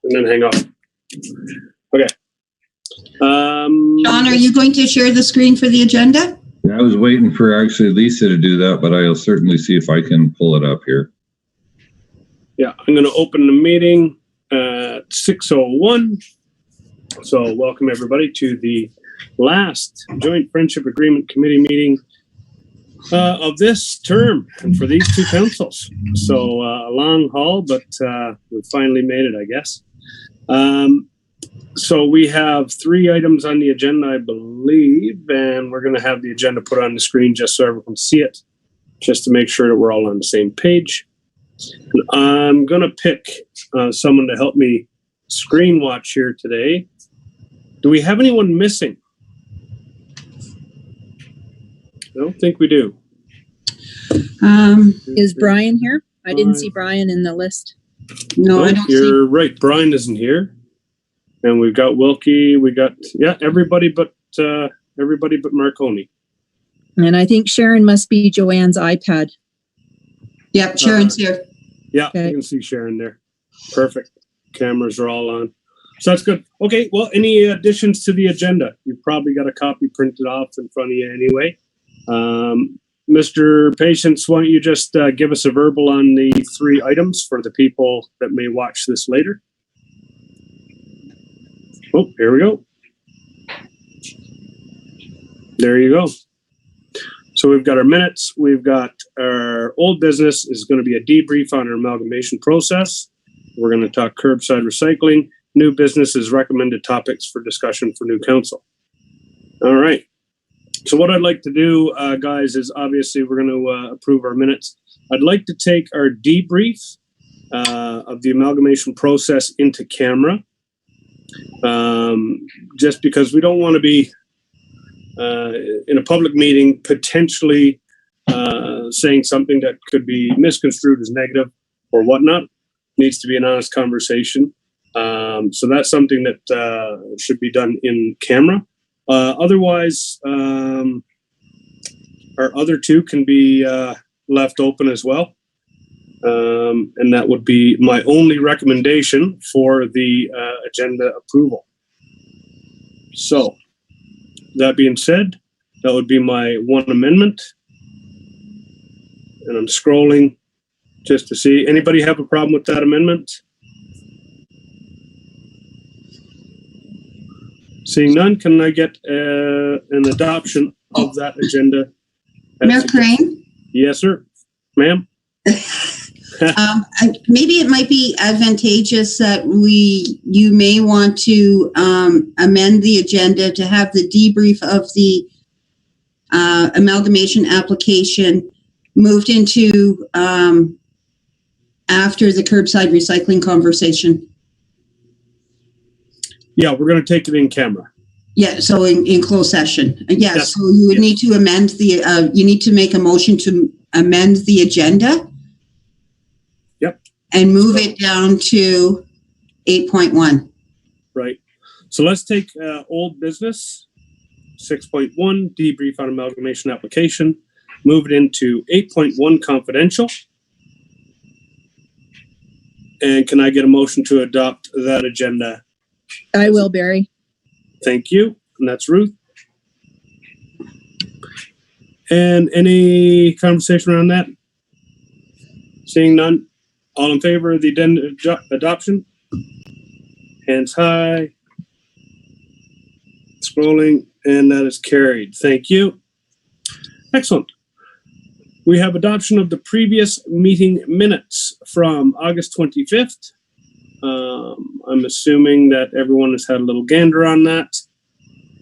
and then hang up. Okay. John, are you going to share the screen for the agenda? I was waiting for actually Lisa to do that, but I'll certainly see if I can pull it up here. Yeah, I'm going to open the meeting at 6:01. So welcome everybody to the last Joint Friendship Agreement Committee meeting of this term and for these two councils. So a long haul, but we finally made it, I guess. So we have 3 items on the agenda, I believe, and we're going to have the agenda put on the screen just so everyone can see it, just to make sure that we're all on the same page. And I'm going to pick someone to help me screen watch here today. Do we have anyone missing? I don't think we do. Is Brian here? I didn't see Brian in the list. No, I don't see. You're right. Brian isn't here. And we've got Wilkie. We got, everybody but Marconi. And I think Sharon must be Joanne's iPad. Yep, Sharon's here. Yeah, Okay. you can see Sharon there. Perfect. Cameras are all on. So that's good. Okay, well, any additions to the agenda? You've probably got a copy printed off in front of you anyway. Mr. Patience, why don't you just give us a verbal on the 3 items for the people that may watch this later? Oh, here we go. There you go. So we've got our minutes. We've got our old business is going to be a debrief on our amalgamation process. We're going to talk curbside recycling. New business is recommended topics for discussion for new council. All right. So what I'd like to do, guys, is obviously we're going to approve our minutes. I'd like to take our debrief of the amalgamation process into camera, just because we don't want to be in a public meeting potentially saying something that could be misconstrued as negative or whatnot. Needs to be an honest conversation. So that's something that should be done in camera. Otherwise, our other 2 can be left open as well. And that would be my only recommendation for the agenda approval. So, that being said, that would be my 1 amendment. And I'm scrolling just to see. Anybody have a problem with that amendment? Seeing none, can I get an adoption of that agenda? Mayor Crane? Yes, sir. Ma'am? Maybe it might be advantageous that you may want to amend the agenda to have the debrief of the amalgamation application moved into after the curbside recycling conversation. Yeah, we're going to take it in camera. Yeah, so in closed session. Yes, so you would need to amend the, you need to make a motion to amend the agenda. Yep. And move it down to 8.1. Right. So let's take old business, 6.1, debrief on amalgamation application, move it into 8.1 confidential. And can I get a motion to adopt that agenda? I will, Barry. Thank you. And that's Ruth. And any conversation around that? Seeing none. All in favor of the adoption? Hands high. Scrolling, and that is carried. Thank you. Excellent. We have adoption of the previous meeting minutes from August 25th. I'm assuming that everyone has had a little gander on that.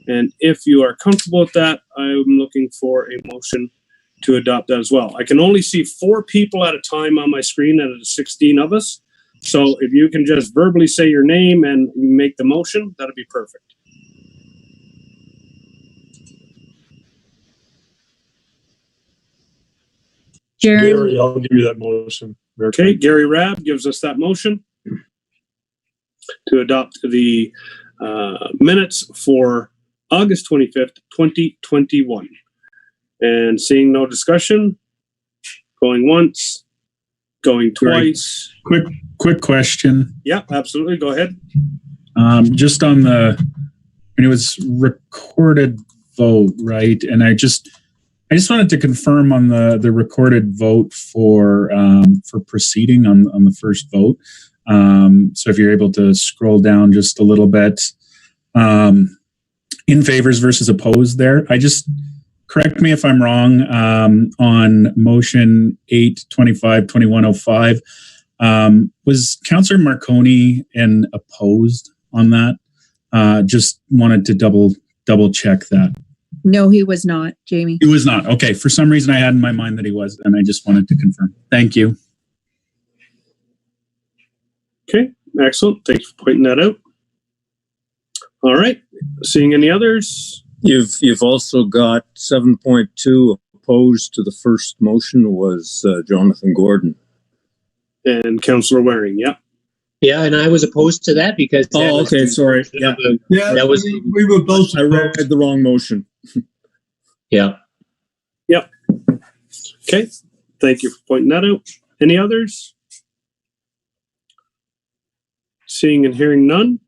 And if you are comfortable with that, I'm looking for a motion to adopt that as well. I can only see 4 people at a time on my screen out of the 16 of us. So if you can just verbally say your name and make the motion, that'd be perfect. Gary, I'll give you that motion. Okay, Gary Rabb gives us that motion to adopt the minutes for August 25th, 2021. And seeing no discussion, going once, Going twice. Quick question. Yeah, absolutely. Go ahead. Just on it was recorded vote, right? And I just wanted to confirm on the recorded vote for proceeding on the first vote. So if you're able to scroll down just a little bit, in favors versus opposed there. Correct me if I'm wrong, on motion 8/25/2105, was Councillor Marconi opposed on that? Just wanted to double check that. No, he was not, Jamie. He was not. Okay. For some reason I had in my mind that he was, and I just wanted to confirm. Thank you. Okay, excellent. Thanks for pointing that out. All right. Seeing any others? You've also got 7.2 opposed to the first motion was Jonathan Gordon. And Councillor Waring, yeah. Yeah, and I was opposed to that because. Oh, okay, sorry. Yeah, that was. We were both. I read the wrong motion. Yeah. Yep. Okay. Thank you for pointing that out. Any others? Seeing and hearing none.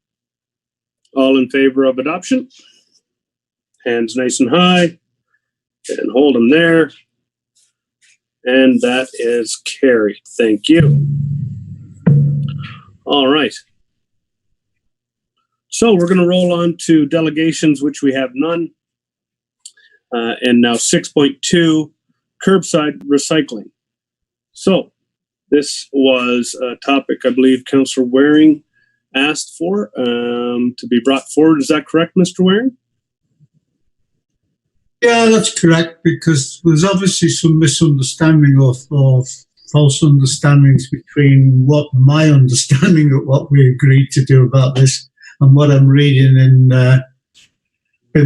All in favor of adoption? Hands nice and high. And hold them there. And that is carried. Thank you. All right. So we're going to roll on to delegations, which we have none. And now 6.2, curbside recycling. So this was a topic I believe Councillor Waring asked for to be brought forward. Is that correct, Mr. Waring? Yeah, that's correct, because there's obviously some misunderstanding or false understandings between what my understanding of what we agreed to do about this and what I'm reading in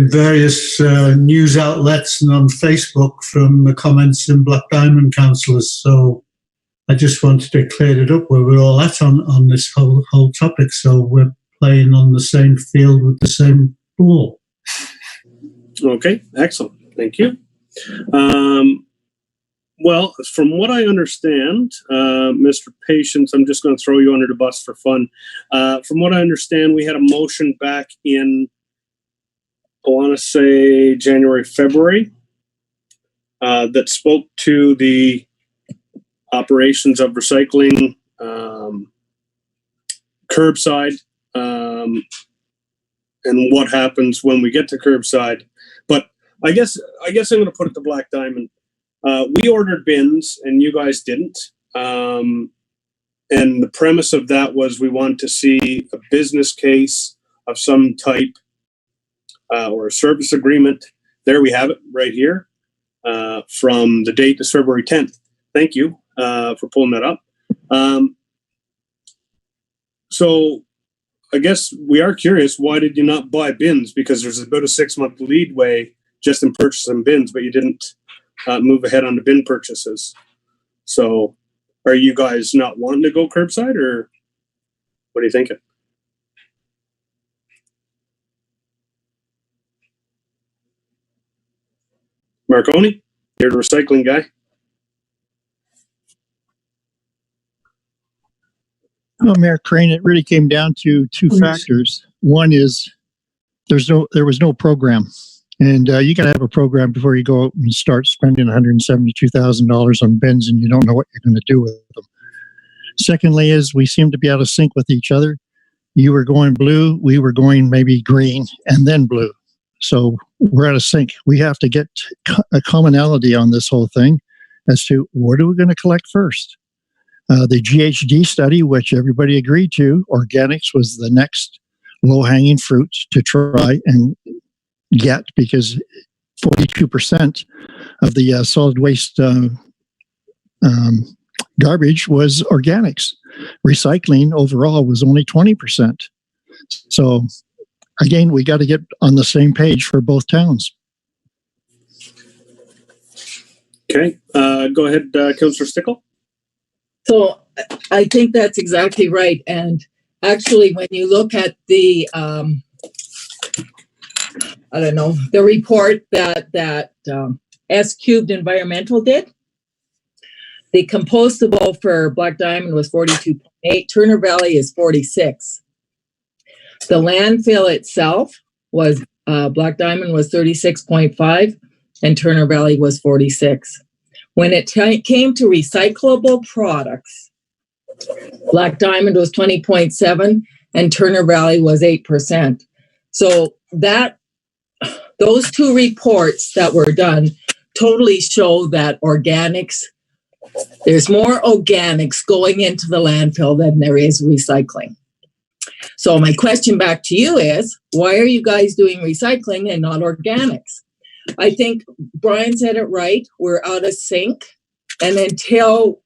various news outlets and on Facebook from the comments in Black Diamond councillors. So I just wanted to clear it up where we're all at on this whole topic. So we're playing on the same field with the same ball. Okay, excellent. Thank you. Well, from what I understand, Mr. Patience, I'm just going to throw you under the bus for fun. From what I understand, we had a motion back in, I want to say January, February, that spoke to the operations of recycling, curbside, and what happens when we get to curbside. But I guess I'm going to put it to Black Diamond. We ordered bins and you guys didn't. And the premise of that was we wanted to see a business case of some type or a service agreement. There we have it right here. From the date is February 10th. Thank you for pulling that up. So I guess we are curious, why did you not buy bins? Because there's about a 6-month leadway just in purchasing bins, but you didn't move ahead on the bin purchases. So are you guys not wanting to go curbside, or what are you thinking? Marconi, you're the recycling guy. Well, Mayor Crane, it really came down to two factors. One is there was no program, and you got to have a program before you go out and start spending $172,000 on bins, and you don't know what you're going to do with them. Secondly, is we seem to be out of sync with each other. You were going blue, we were going maybe green, and then blue. So we're out of sync. We have to get a commonality on this whole thing as to what are we going to collect first. The GHG study, which everybody agreed to, organics was the next low-hanging fruit to try and get, because 42% of the solid waste garbage was organics. Recycling overall was only 20%. So again, we got to get on the same page for both towns. Okay, go ahead, Councillor Stickle. So I think that's exactly right. And actually, when you look at the, the report that S Cubed Environmental did, The compostable for Black Diamond was 42.8. Turner Valley is 46. The landfill itself was Black Diamond was 36.5 and Turner Valley was 46. When it came to recyclable products, Black Diamond was 20.7 and Turner Valley was 8%. So those two reports that were done totally show that there's more organics going into the landfill than there is recycling. So my question back to you is, why are you guys doing recycling and not organics? I think Brian said it right. We're out of sync. And until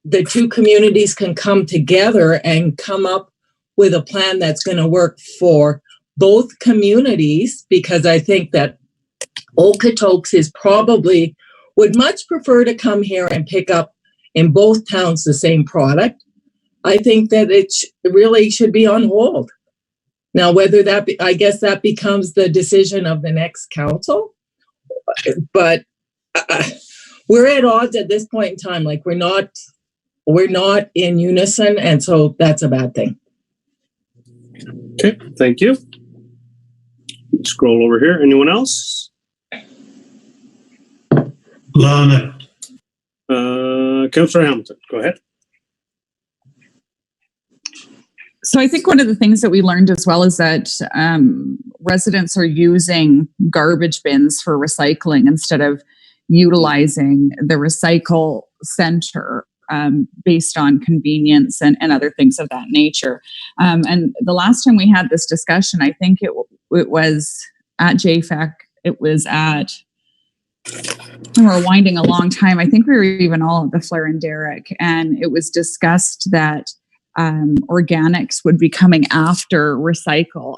the two communities can come together and come up with a plan that's going to work for both communities, because I think that Okotoks is probably would much prefer to come here and pick up in both towns the same product. I think that it really should be on hold. Now, whether I guess that becomes the decision of the next council, but we're at odds at this point in time. Like we're not in unison, and so that's a bad thing. Okay, thank you. Scroll over here. Anyone else? Lana. Councillor Hamilton, go ahead. So I think one of the things that we learned as well is that residents are using garbage bins for recycling instead of utilizing the recycle center based on convenience and other things of that nature. And the last time we had this discussion, I think it was at JFAC, it was at, we're winding a long time. I think we were even all at the Flair and Derrick, and it was discussed that organics would be coming after recycle.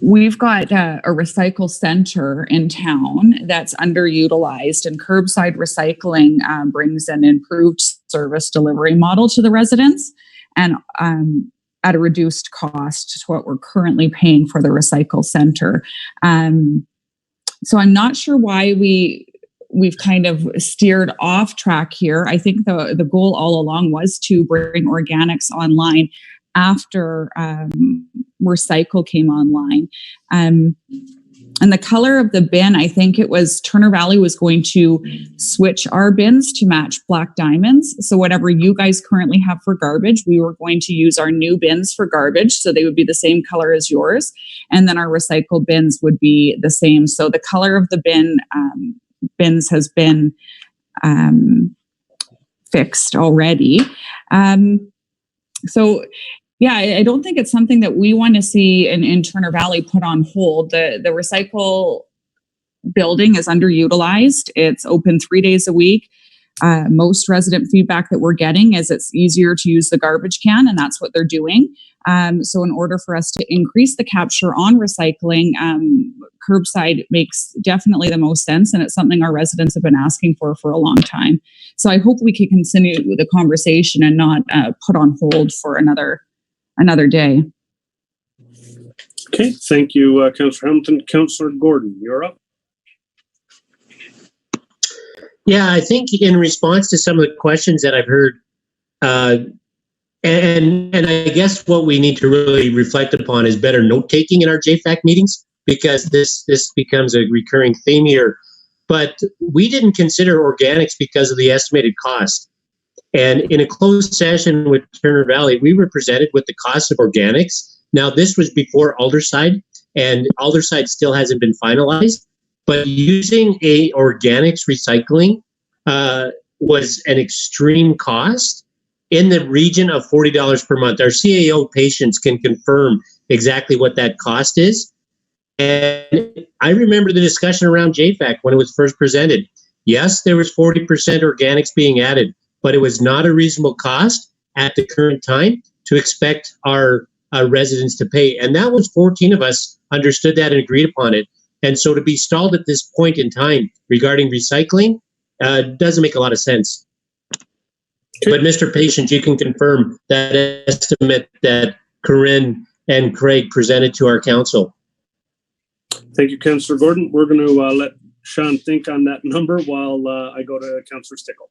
We've got a recycle center in town that's underutilized, and Curbside Recycling brings an improved service delivery model to the residents and at a reduced cost to what we're currently paying for the recycle center. So I'm not sure why we've kind of steered off track here. I think the goal all along was to bring organics online after recycle came online. And the color of the bin, I think it was Turner Valley was going to switch our bins to match Black Diamond's. So whatever you guys currently have for garbage, we were going to use our new bins for garbage. So they would be the same color as yours. And then our recycle bins would be the same. So the color of the bins has been fixed already. So yeah, I don't think it's something that we want to see in Turner Valley put on hold. The recycle building is underutilized. It's open 3 days a week. Most resident feedback that we're getting is it's easier to use the garbage can, and that's what they're doing. So in order for us to increase the capture on recycling, curbside makes definitely the most sense, and it's something our residents have been asking for a long time. So I hope we can continue with the conversation and not put on hold for another day. Okay, thank you, Councillor Hamilton. Councillor Gordon, you're up. Yeah, I think in response to some of the questions that I've heard, and I guess what we need to really reflect upon is better note-taking in our JFAC meetings, because this becomes a recurring theme here. But we didn't consider organics because of the estimated cost. And in a closed session with Turner Valley, we were presented with the cost of organics. Now, this was before Aldersyde, and Aldersyde still hasn't been finalized. But using a organics recycling was an extreme cost in the region of $40 per month. Our CAO patients can confirm exactly what that cost is. And I remember the discussion around JFAC when it was first presented. Yes, there was 40% organics being added, but it was not a reasonable cost at the current time to expect our residents to pay. And that was 14 of us understood that and agreed upon it. And so to be stalled at this point in time regarding recycling doesn't make a lot of sense. Okay. But Mr. Patient, you can confirm that estimate that Corinne and Craig presented to our council. Thank you, Councillor Gordon. We're going to let Sean think on that number while I go to Councillor Stickle.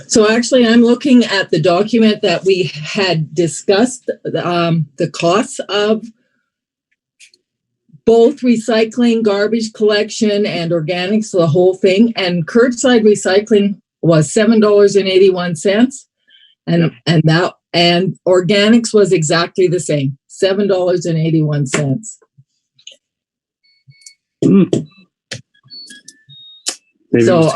So actually, I'm looking at the document that we had discussed, the costs of both recycling, garbage collection, and organics, the whole thing. And curbside recycling was $7.81, and organics was exactly the same, $7.81. So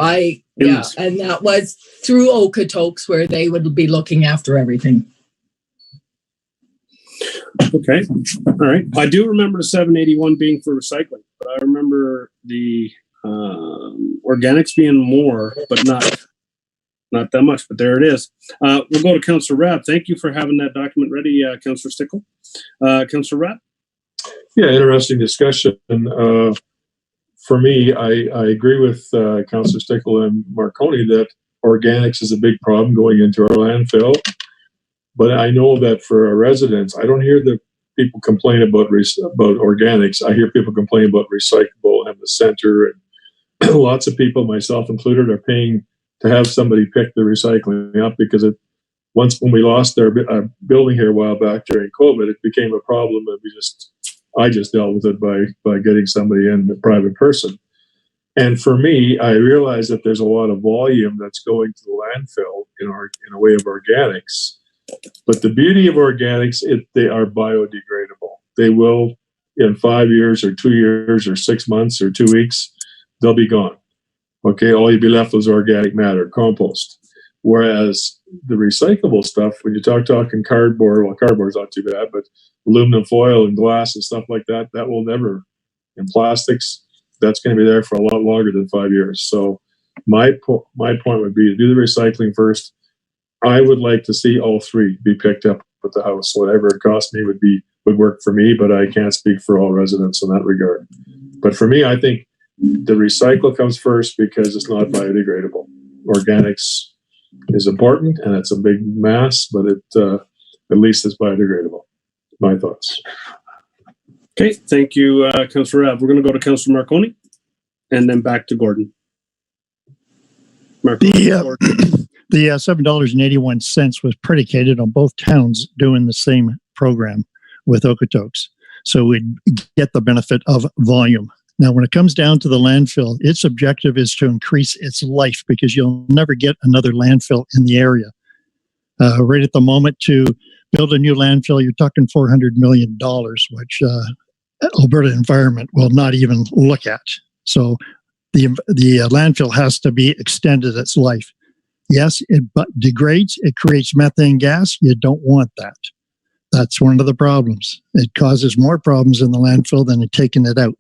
and that was through Okotoks, where they would be looking after everything. Okay, all right. I do remember the 781 being for recycling, but I remember the organics being more, but not that much. But there it is. We'll go to Councillor Rapp. Thank you for having that document ready, Councillor Stickle. Councillor Rapp. Yeah, interesting discussion. For me, I agree with Councillor Stickle and Marconi that organics is a big problem going into our landfill. But I know that for our residents, I don't hear the people complain about organics. I hear people complain about recyclable and the center. And lots of people, myself included, are paying to have somebody pick the recycling up because when we lost our building here a while back during COVID, it became a problem, and I just dealt with it by getting somebody in, a private person. And for me, I realize that there's a lot of volume that's going to the landfill in a way of organics. But the beauty of organics, they are biodegradable. They will, in 5 years or 2 years or 6 months or 2 weeks, they'll be gone. Okay, all you'll be left is organic matter, compost. Whereas the recyclable stuff, when you talking cardboard, well, cardboard's not too bad, but aluminum foil and glass and stuff like that, that will never, in plastics, that's going to be there for a lot longer than 5 years. So my point would be to do the recycling first. I would like to see all three be picked up at the house. Whatever it cost me would work for me, but I can't speak for all residents in that regard. But for me, I think the recycle comes first because it's not biodegradable. Organics is important and it's a big mass, but it at least it's biodegradable. My thoughts. Okay, thank you, Councillor Rapp. We're going to go to Councillor Marconi and then back to Gordon. Marconi, The $7.81 was predicated on both towns doing the same program with Okotoks. So we'd get the benefit of volume. Now, when it comes down to the landfill, its objective is to increase its life because you'll never get another landfill in the area. Right at the moment, to build a new landfill, you're talking $400 million, which Alberta Environment will not even look at. So the landfill has to be extended its life. Yes, it degrades. It creates methane gas. You don't want that. That's one of the problems. It causes more problems in the landfill than taking it out.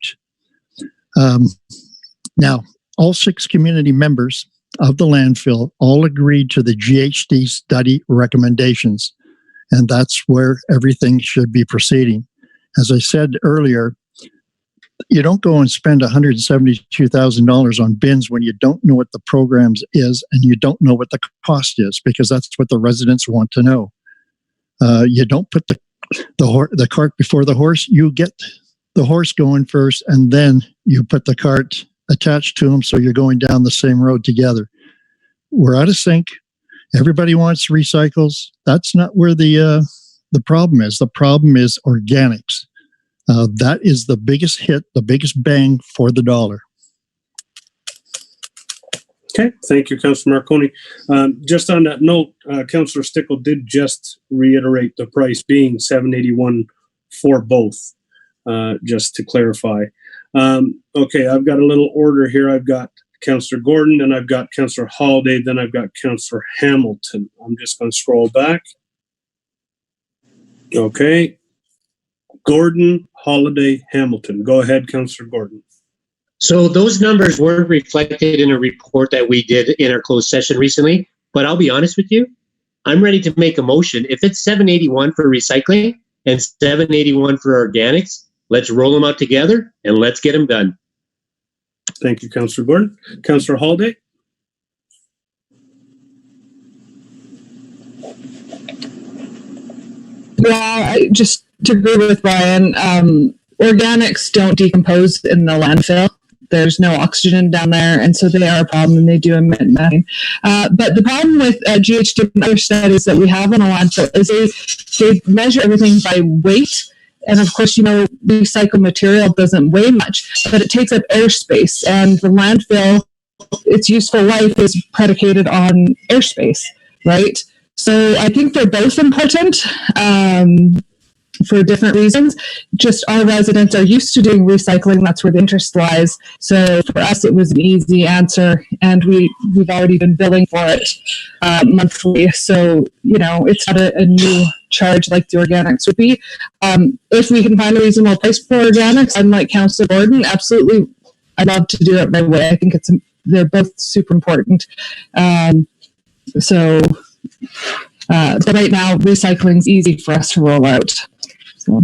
Now, all 6 community members of the landfill all agreed to the GHD study recommendations, and that's where everything should be proceeding. As I said earlier, you don't go and spend $172,000 on bins when you don't know what the programs is and you don't know what the cost is, because that's what the residents want to know. You don't put the cart before the horse. You get the horse going first, and then you put the cart attached to them, so you're going down the same road together. We're out of sync. Everybody wants recycles. That's not where the problem is. The problem is organics. That is the biggest hit, the biggest bang for the dollar. Okay, thank you, Councillor Marconi. Just on that note, Councillor Stickle did just reiterate the price being $7.81 for both, just to clarify. Okay, I've got a little order here. I've got Councillor Gordon, then I've got Councillor Holiday, then I've got Councillor Hamilton. I'm just going to scroll back. Okay. Gordon, Holiday, Hamilton. Go ahead, Councillor Gordon. So those numbers weren't reflected in a report that we did in our closed session recently, but I'll be honest with you, I'm ready to make a motion. If it's $7.81 for recycling and $7.81 for organics, let's roll them out together and let's get them done. Thank you, Councillor Gordon. Councillor Holiday? Well, just to agree with Brian, organics don't decompose in the landfill. there's no oxygen down there, and so they are a problem, and they do emit methane. But the problem with GHG and other studies that we have on a landfill is they measure everything by weight. And of course, recycled material doesn't weigh much, but it takes up airspace. And the landfill, its useful life is predicated on airspace, right? So I think they're both important for different reasons. Just our residents are used to doing recycling. That's where the interest lies. So for us, it was an easy answer, and we've already been billing for it monthly. So, it's not a new charge like the organics would be. If we can find a reasonable price for organics, unlike Councillor Gordon, absolutely, I'd love to do it right away. I think they're both super important. But right now, recycling is easy for us to roll out. So.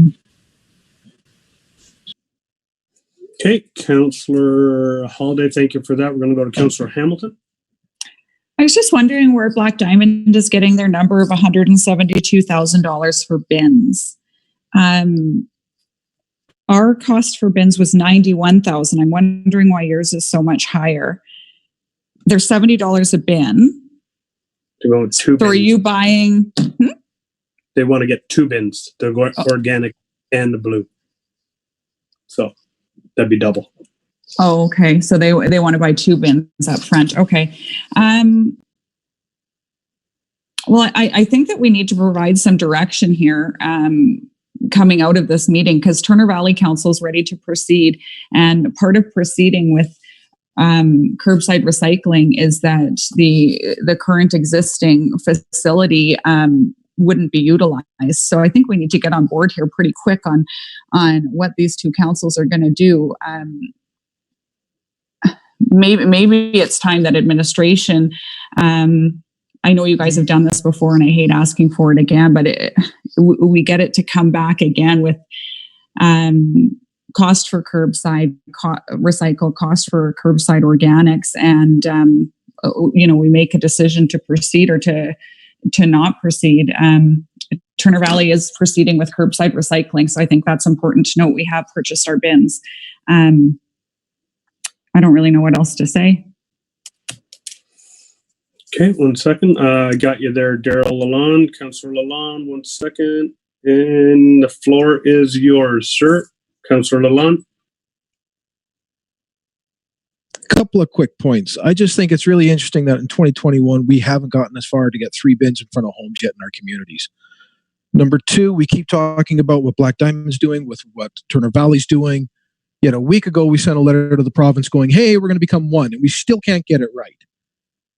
Okay, Councillor Holiday, thank you for that. We're going to go to Councillor Hamilton. I was just wondering where Black Diamond is getting their number of $172,000 for bins. Our cost for bins was $91,000. I'm wondering why yours is so much higher. They're $70 a bin. To go with 2 bins. So are you buying? They want to get 2 bins. They're going organic and the blue. So that'd be double. Oh, okay. So they want to buy 2 bins up front. Okay. Well, I think that we need to provide some direction here coming out of this meeting, because Turner Valley Council is ready to proceed. And part of proceeding with curbside recycling is that the current existing facility wouldn't be utilized. So I think we need to get on board here pretty quick on what these 2 councils are going to do. Maybe it's time that administration, I know you guys have done this before and I hate asking for it again, but we get it to come back again with cost for curbside recycle, cost for curbside organics, and we make a decision to proceed or to not proceed. Turner Valley is proceeding with curbside recycling, so I think that's important to note. We have purchased our bins. I don't really know what else to say. Okay, 1 second. I got you there, Daryl Lalonde. Councillor Lalonde, 1 second. And the floor is yours, sir. Councillor Lalonde. Couple of quick points. I just think it's really interesting that in 2021, we haven't gotten as far to get 3 bins in front of homes yet in our communities. Number 2, we keep talking about what Black Diamond's doing, with what Turner Valley's doing. Yet a week ago, we sent a letter to the province going, hey, we're going to become one, and we still can't get it right.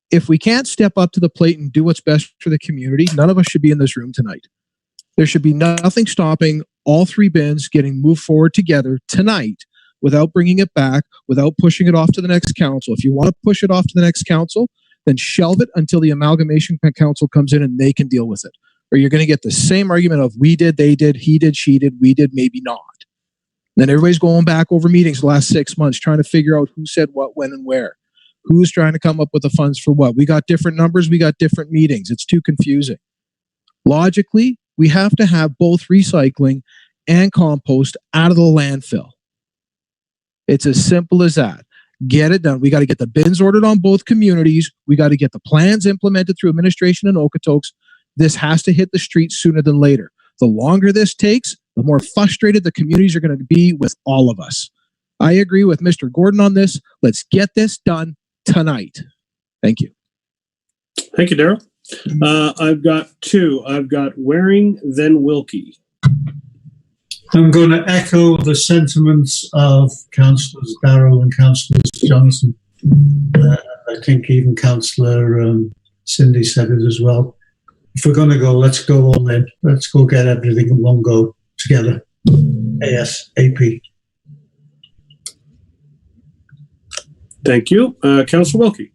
If we can't step up to the plate and do what's best for the community, none of us should be in this room tonight. There should be nothing stopping all 3 bins getting moved forward together tonight without bringing it back, without pushing it off to the next council. If you want to push it off to the next council, then shelve it until the Amalgamation Council comes in and they can deal with it. Or you're going to get the same argument of we did, they did, he did, she did, we did, maybe not. Then everybody's going back over meetings the last 6 months trying to figure out who said what, when, and where. Who's trying to come up with the funds for what? We got different numbers. We got different meetings. It's too confusing. Logically, we have to have both recycling and compost out of the landfill. It's as simple as that. Get it done. We got to get the bins ordered on both communities. We got to get the plans implemented through administration and Okotoks. This has to hit the streets sooner than later. The longer this takes, the more frustrated the communities are going to be with all of us. I agree with Mr. Gordon on this. Let's get this done tonight. Thank you. Thank you, Daryl. I've got 2. I've got Waring, then Wilkie. I'm going to echo the sentiments of Councillors Darrell and Councillors Johnson. I think even Councillor Cindy said it as well. If we're going to go, let's go all in. Let's go get everything in one go together. ASAP. Thank you. Councillor Wilkie.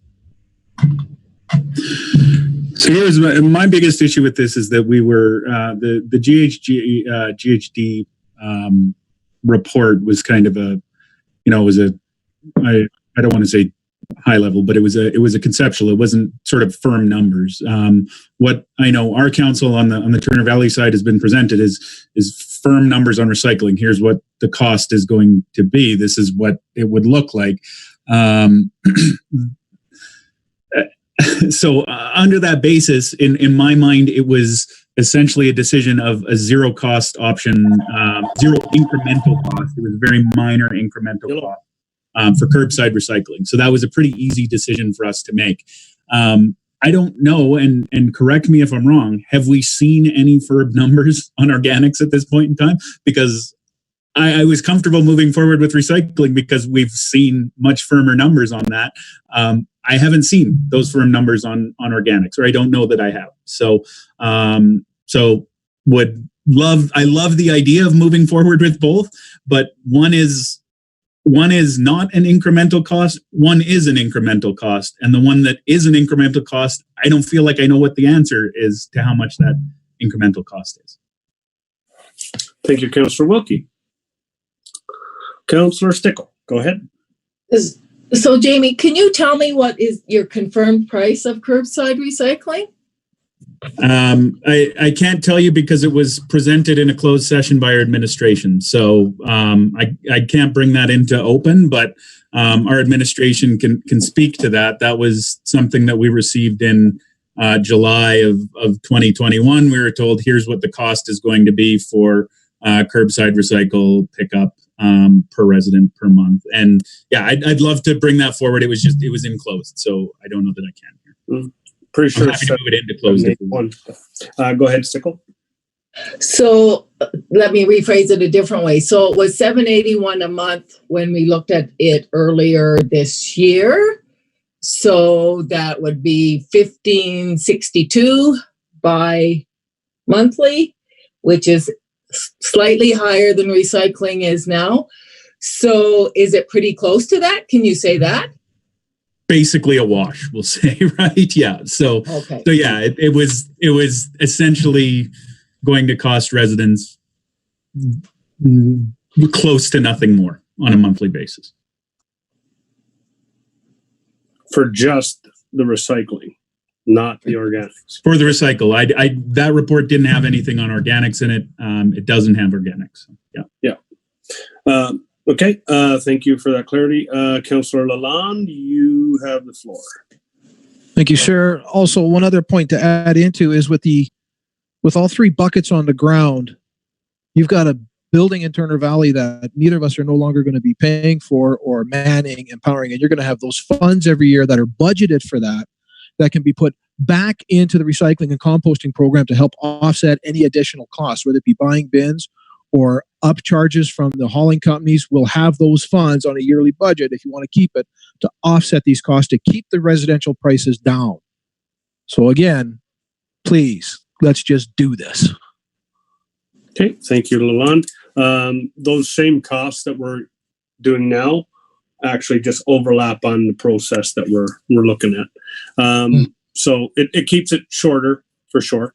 So here's my biggest issue with this is that we were the GHD report was kind of a, was a, I don't want to say high level, but it was a conceptual. It wasn't sort of firm numbers. What I know our council on the Turner Valley side has been presented is firm numbers on recycling. Here's what the cost is going to be. This is what it would look like. So under that basis, in my mind, it was essentially a decision of a zero cost option, zero incremental cost. It was a very minor incremental cost for curbside recycling. So that was a pretty easy decision for us to make. I don't know, and correct me if I'm wrong, have we seen any FIRB numbers on organics at this point in time? Because I was comfortable moving forward with recycling because we've seen much firmer numbers on that. I haven't seen those firm numbers on organics, or I don't know that I have. So, I love the idea of moving forward with both, but one is not an incremental cost. One is an incremental cost, and the one that is an incremental cost, I don't feel like I know what the answer is to how much that incremental cost is. Thank you, Councillor Wilkie. Councillor Stickle, go ahead. So, Jamie, can you tell me what is your confirmed price of curbside recycling? I can't tell you because it was presented in a closed session by our administration. So I can't bring that into open, but our administration can speak to that. That was something that we received in July of 2021. We were told, here's what the cost is going to be for curbside recycle pickup per resident per month. And yeah, I'd love to bring that forward. It was enclosed, so I don't know that I can here. Pretty sure. I'm happy to move it into closed. Go ahead, Stickle. So let me rephrase it a different way. So it was $781 a month when we looked at it earlier this year. So that would be $1,562 by monthly, which is slightly higher than recycling is now. So is it pretty close to that? Can you say that? Basically a wash, we'll say, right? Yeah. So yeah, it was essentially going to cost residents close to nothing more on a monthly basis. For just the recycling, not the organics. For the recycle, that report didn't have anything on organics in it. It doesn't have organics. So, yeah. Okay. Thank you for that clarity. Councillor Lalonde, you have the floor. Thank you, sir. Also, one other point to add into is with all three buckets on the ground, you've got a building in Turner Valley that neither of us are no longer going to be paying for or manning, empowering, and you're going to have those funds every year that are budgeted for that can be put back into the recycling and composting program to help offset any additional costs, whether it be buying bins or up charges from the hauling companies. Will have those funds on a yearly budget, if you want to keep it, to offset these costs, to keep the residential prices down. So again, please, let's just do this. Okay, thank you, Lalonde. Those same costs that we're doing now actually just overlap on the process that we're looking at. So it keeps it shorter for sure.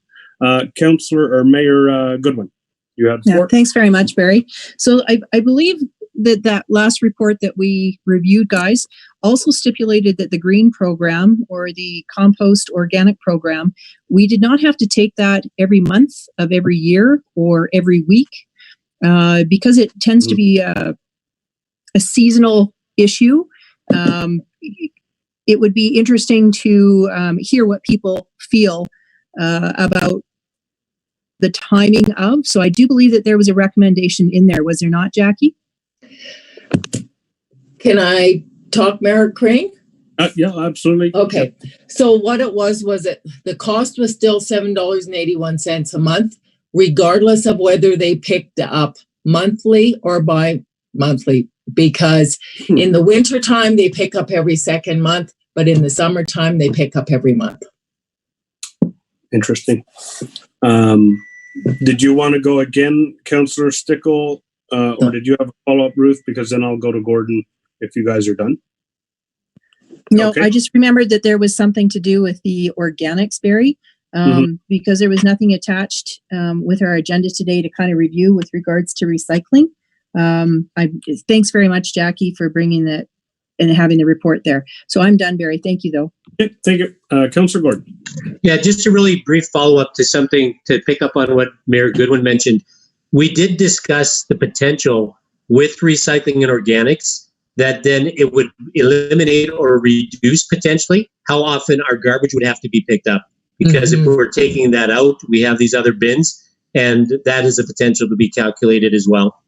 Councillor or Mayor Goodwin, you have the floor. Thanks very much, Barry. So I believe that last report that we reviewed, guys, also stipulated that the green program or the compost organic program, we did not have to take that every month of every year or every week because it tends to be a seasonal issue. It would be interesting to hear what people feel about the timing of. So I do believe that there was a recommendation in there. Was there not, Jackie? Can I talk, Mayor Crane? Yeah, absolutely. Okay. So what it was that the cost was still $7.81 a month, regardless of whether they picked up monthly or bi-monthly, because in the wintertime, they pick up every second month, but in the summertime, they pick up every month. Interesting. Did you want to go again, Councillor Stickle, or did you have a follow-up, Ruth? Because then I'll go to Gordon if you guys are done. No, Okay. I just remembered that there was something to do with the organics, Barry, because there was nothing attached with our agenda today to kind of review with regards to recycling. Thanks very much, Jackie, for bringing that and having the report there. So I'm done, Barry. Thank you, though. Okay, thank you. Councillor Gordon. Yeah, just a really brief follow-up to something to pick up on what Mayor Goodwin mentioned. we did discuss the potential with recycling and organics that then it would eliminate or reduce potentially how often our garbage would have to be picked up. Because if we're taking that out, we have these other bins, and that is a potential to be calculated as well.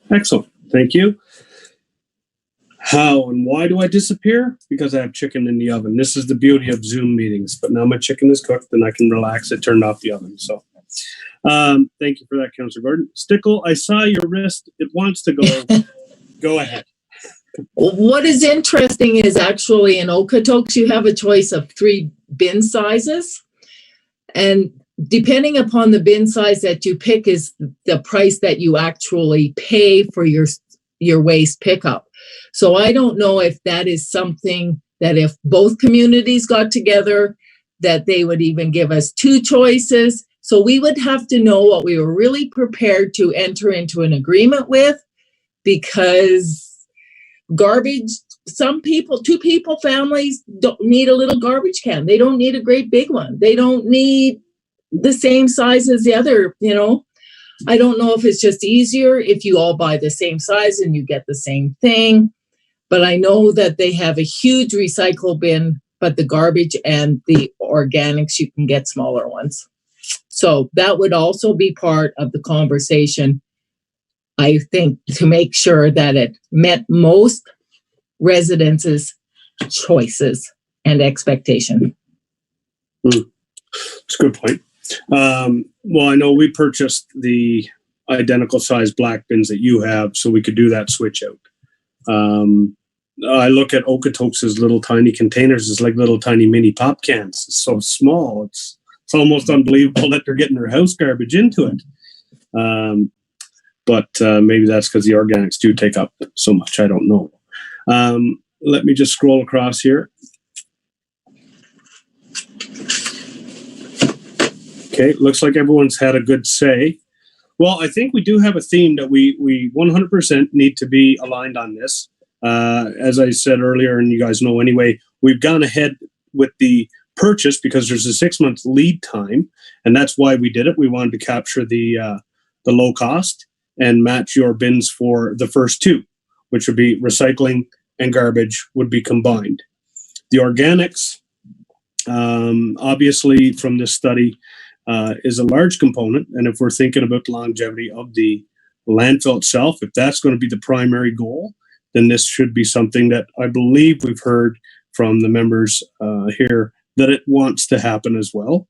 Excellent. Thank you. How and why do I disappear? Because I have chicken in the oven. This is the beauty of Zoom meetings. But now my chicken is cooked and I can relax. It turned off the oven. So thank you for that, Councillor Gordon. Stickle, I saw your wrist. It wants to go. Go ahead. What is interesting is actually in Okotoks, you have a choice of 3 bin sizes. And depending upon the bin size that you pick is the price that you actually pay for your waste pickup. So I don't know if that is something that if both communities got together, that they would even give us 2 choices. So we would have to know what we were really prepared to enter into an agreement with, because garbage, some people, 2 people, families don't need a little garbage can. They don't need a great big one. They don't need the same size as the other, I don't know if it's just easier if you all buy the same size and you get the same thing. But I know that they have a huge recycle bin, but the garbage and the organics, you can get smaller ones. So that would also be part of the conversation, I think, to make sure that it met most residents' choices and expectation. It's a good point. Well, I know we purchased the identical size black bins that you have, so we could do that switch out. I look at Okotoks' little tiny containers as like little tiny mini pop cans. It's so small. It's almost unbelievable that they're getting their house garbage into it. But maybe that's because the organics do take up so much. I don't know. Let me just scroll across here. Okay, looks like everyone's had a good say. Well, I think we do have a theme that we 100% need to be aligned on this. As I said earlier, and you guys know anyway, we've gone ahead with the purchase because there's a 6-month lead time, and that's why we did it. We wanted to capture the low cost and match your bins for the first 2, which would be recycling and garbage would be combined. The organics, obviously from this study, is a large component. And if we're thinking about the longevity of the landfill itself, if that's going to be the primary goal, then this should be something that I believe we've heard from the members here that it wants to happen as well.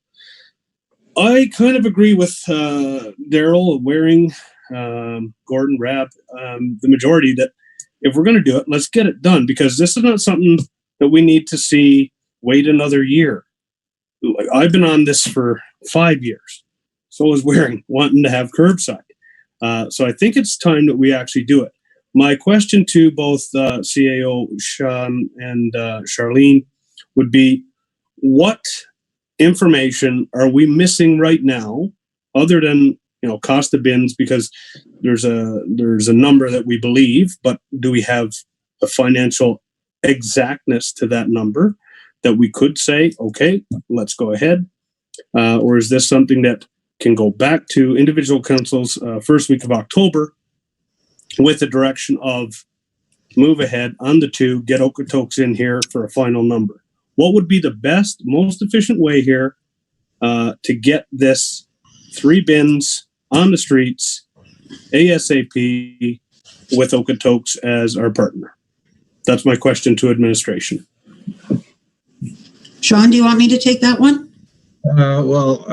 I kind of agree with Daryl, Waring, Gordon, Rab, the majority, that if we're going to do it, let's get it done, because this is not something that we need to see wait another year. I've been on this for 5 years. So is Waring, wanting to have curbside. So I think it's time that we actually do it. My question to both CAO Sean and Charlene would be, what information are we missing right now, other than cost of bins? Because there's a number that we believe, but do we have a financial exactness to that number that we could say, okay, let's go ahead? Or is this something that can go back to individual councils first week of October with the direction of move ahead on the 2, get Okotoks in here for a final number? What would be the best, most efficient way here to get this 3 bins on the streets ASAP with Okotoks as our partner? That's my question to administration. Sean, do you want me to take that one? Well,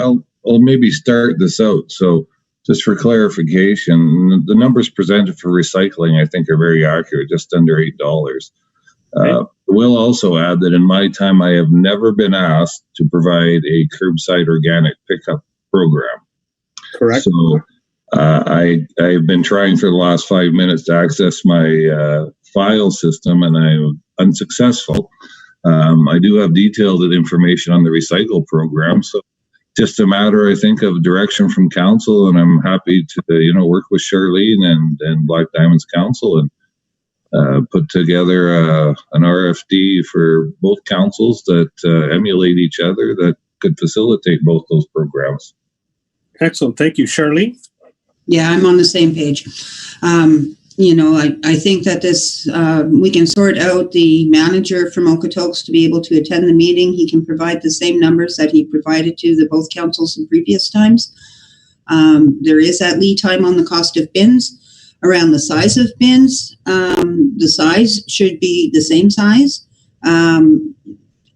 I'll maybe start this out. So just for clarification, the numbers presented for recycling, I think, are very accurate, just under $8. Okay. We'll also add that in my time, I have never been asked to provide a curbside organic pickup program. Correct. So I've been trying for the last 5 minutes to access my file system, and I'm unsuccessful. I do have detailed information on the recycle program, so just a matter, I think, of direction from council, and I'm happy to work with Charlene and Black Diamonds Council and put together an RFD for both councils that emulate each other, that could facilitate both those programs. Excellent. Thank you. Charlene? Yeah, I'm on the same page. I think that this, we can sort out the manager from Okotoks to be able to attend the meeting. He can provide the same numbers that he provided to the both councils in previous times. There is that lead time on the cost of bins. Around the size of bins, the size should be the same size. And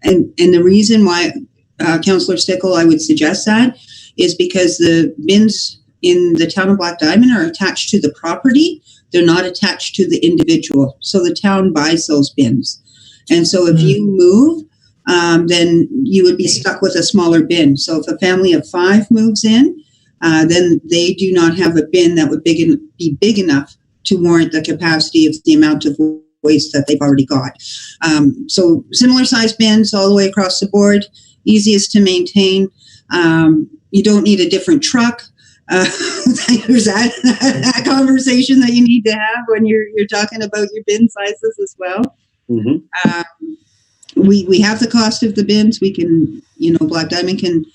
the reason why, Councillor Stickle, I would suggest that is because the bins in the town of Black Diamond are attached to the property. They're not attached to the individual. So the town buys those bins. And so if you move, then you would be stuck with a smaller bin. So if a family of 5 moves in, then they do not have a bin that would be big enough to warrant the capacity of the amount of waste that they've already got. So similar size bins all the way across the board, easiest to maintain. You don't need a different truck. There's that conversation that you need to have when you're talking about your bin sizes as well. Mm-hmm. We have the cost of the bins. We can, Black Diamond can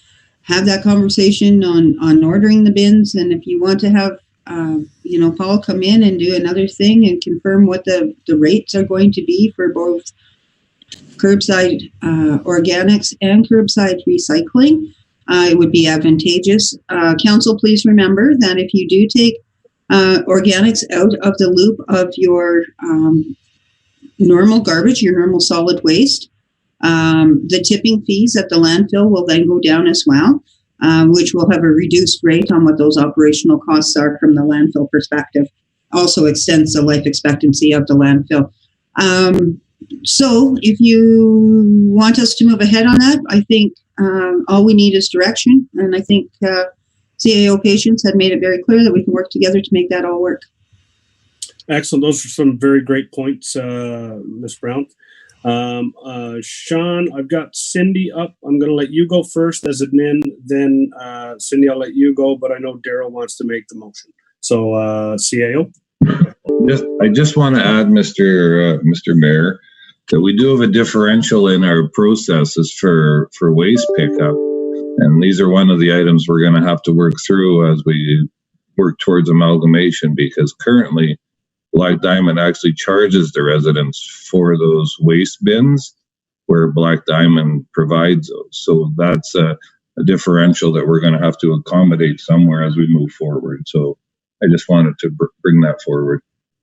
have that conversation on ordering the bins. And if you want to have, Paul come in and do another thing and confirm what the rates are going to be for both curbside organics and curbside recycling, it would be advantageous. Council, please remember that if you do take organics out of the loop of your normal garbage, your normal solid waste, the tipping fees at the landfill will then go down as well, which will have a reduced rate on what those operational costs are from the landfill perspective. Also extends the life expectancy of the landfill. So if you want us to move ahead on that, I think all we need is direction. And I think CAO Patients had made it very clear that we can work together to make that all work. Excellent. Those are some very great points, Ms. Brown. Sean, I've got Cindy up. I'm going to let you go first as admin. Then Cindy, I'll let you go, but I know Daryl wants to make the motion. So CAO. I just want to add, Mr. Mayor, that we do have a differential in our processes for waste pickup. And these are one of the items we're going to have to work through as we work towards amalgamation, because currently Black Diamond actually charges the residents for those waste bins where Black Diamond provides those. So that's a differential that we're going to have to accommodate somewhere as we move forward. So I just wanted to bring that forward.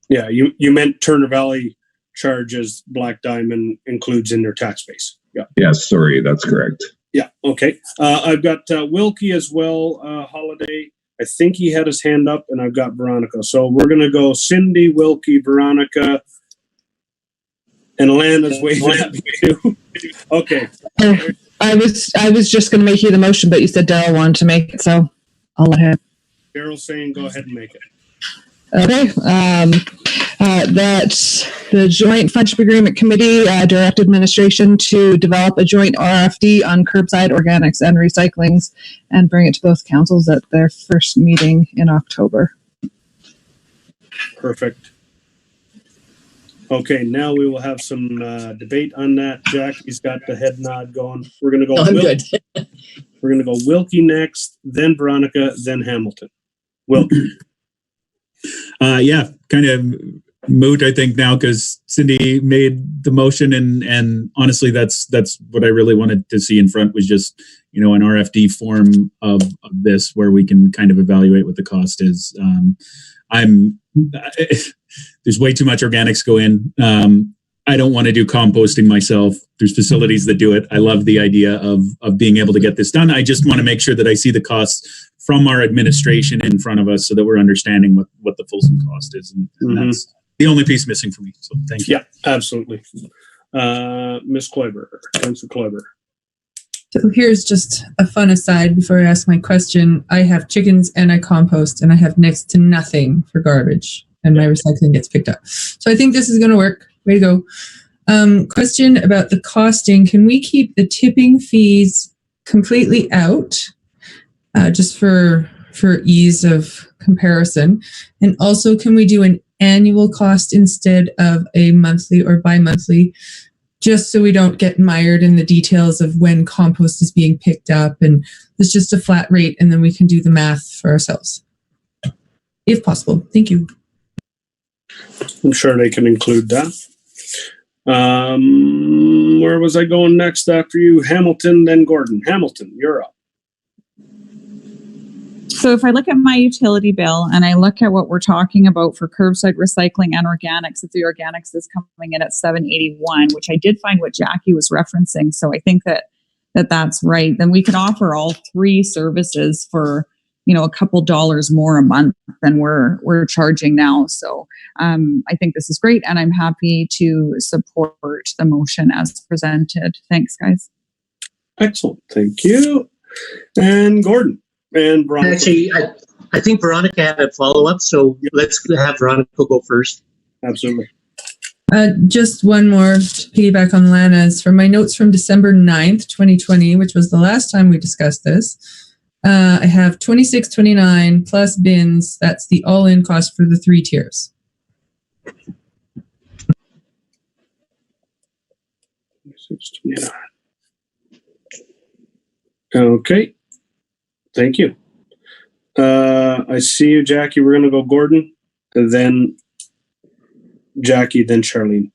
Yeah, you meant Turner Valley charges Black Diamond includes in their tax base. Yeah. Yes, sorry, that's correct. Yeah, okay. I've got Wilkie as well, Holiday. I think he had his hand up, and I've got Veronica. So we're going to go Cindy, Wilkie, Veronica, and Alana's waving at me too. Okay. I was just going to make you the motion, but you said Daryl wanted to make it, so I'll let him. Daryl's saying go ahead and make it. Okay. That's the Joint Friendship Agreement Committee direct administration to develop a joint RFD on curbside organics and recyclings and bring it to both councils at their first meeting in October. Perfect. Okay, now we will have some debate on that. Jackie's got the head nod going. We're going to go. Good. We're going to go Wilkie next, then Veronica, then Hamilton. Wilkie. Yeah, kind of moot, I think, now, because Cindy made the motion, and honestly, that's what I really wanted to see in front, was just, an RFD form of this where we can kind of evaluate what the cost is. There's way too much organics go in. I don't want to do composting myself. There's facilities that do it. I love the idea of being able to get this done. I just want to make sure that I see the costs from our administration in front of us so that we're understanding what the fulsome cost is. And that's the only piece missing for me. So thank you. Yeah, absolutely. Ms. Kloiber, Councilor Kloiber. So here's just a fun aside before I ask my question. I have chickens and I compost, and I have next to nothing for garbage, and my recycling gets picked up. So I think this is going to work. Way to go. Question about the costing. Can we keep the tipping fees completely out, just for ease of comparison? And also, can we do an annual cost instead of a monthly or bi-monthly, just so we don't get mired in the details of when compost is being picked up, and it's just a flat rate, and then we can do the math for ourselves? if possible. Thank you. I'm sure they can include that. Where was I going next after you? Hamilton, then Gordon. Hamilton, you're up. So if I look at my utility bill and I look at what we're talking about for curbside recycling and organics, if the organics is coming in at $7.81, which I did find what Jackie was referencing. So I think that's right. Then we could offer all three services for, a couple dollars more a month than we're charging now. So I think this is great, and I'm happy to support the motion as presented. Thanks, guys. Excellent. Thank you. And Gordon and Veronica. Actually, I think Veronica had a follow-up, so let's have Veronica go first. Absolutely. Just one more to piggyback on Lana's. From my notes from December 9th, 2020, which was the last time we discussed this, I have $26.29 plus bins. That's the all-in cost for the 3 tiers. Okay. Thank you. I see you, Jackie. We're going to go Gordon, and then Jackie, then Charlene.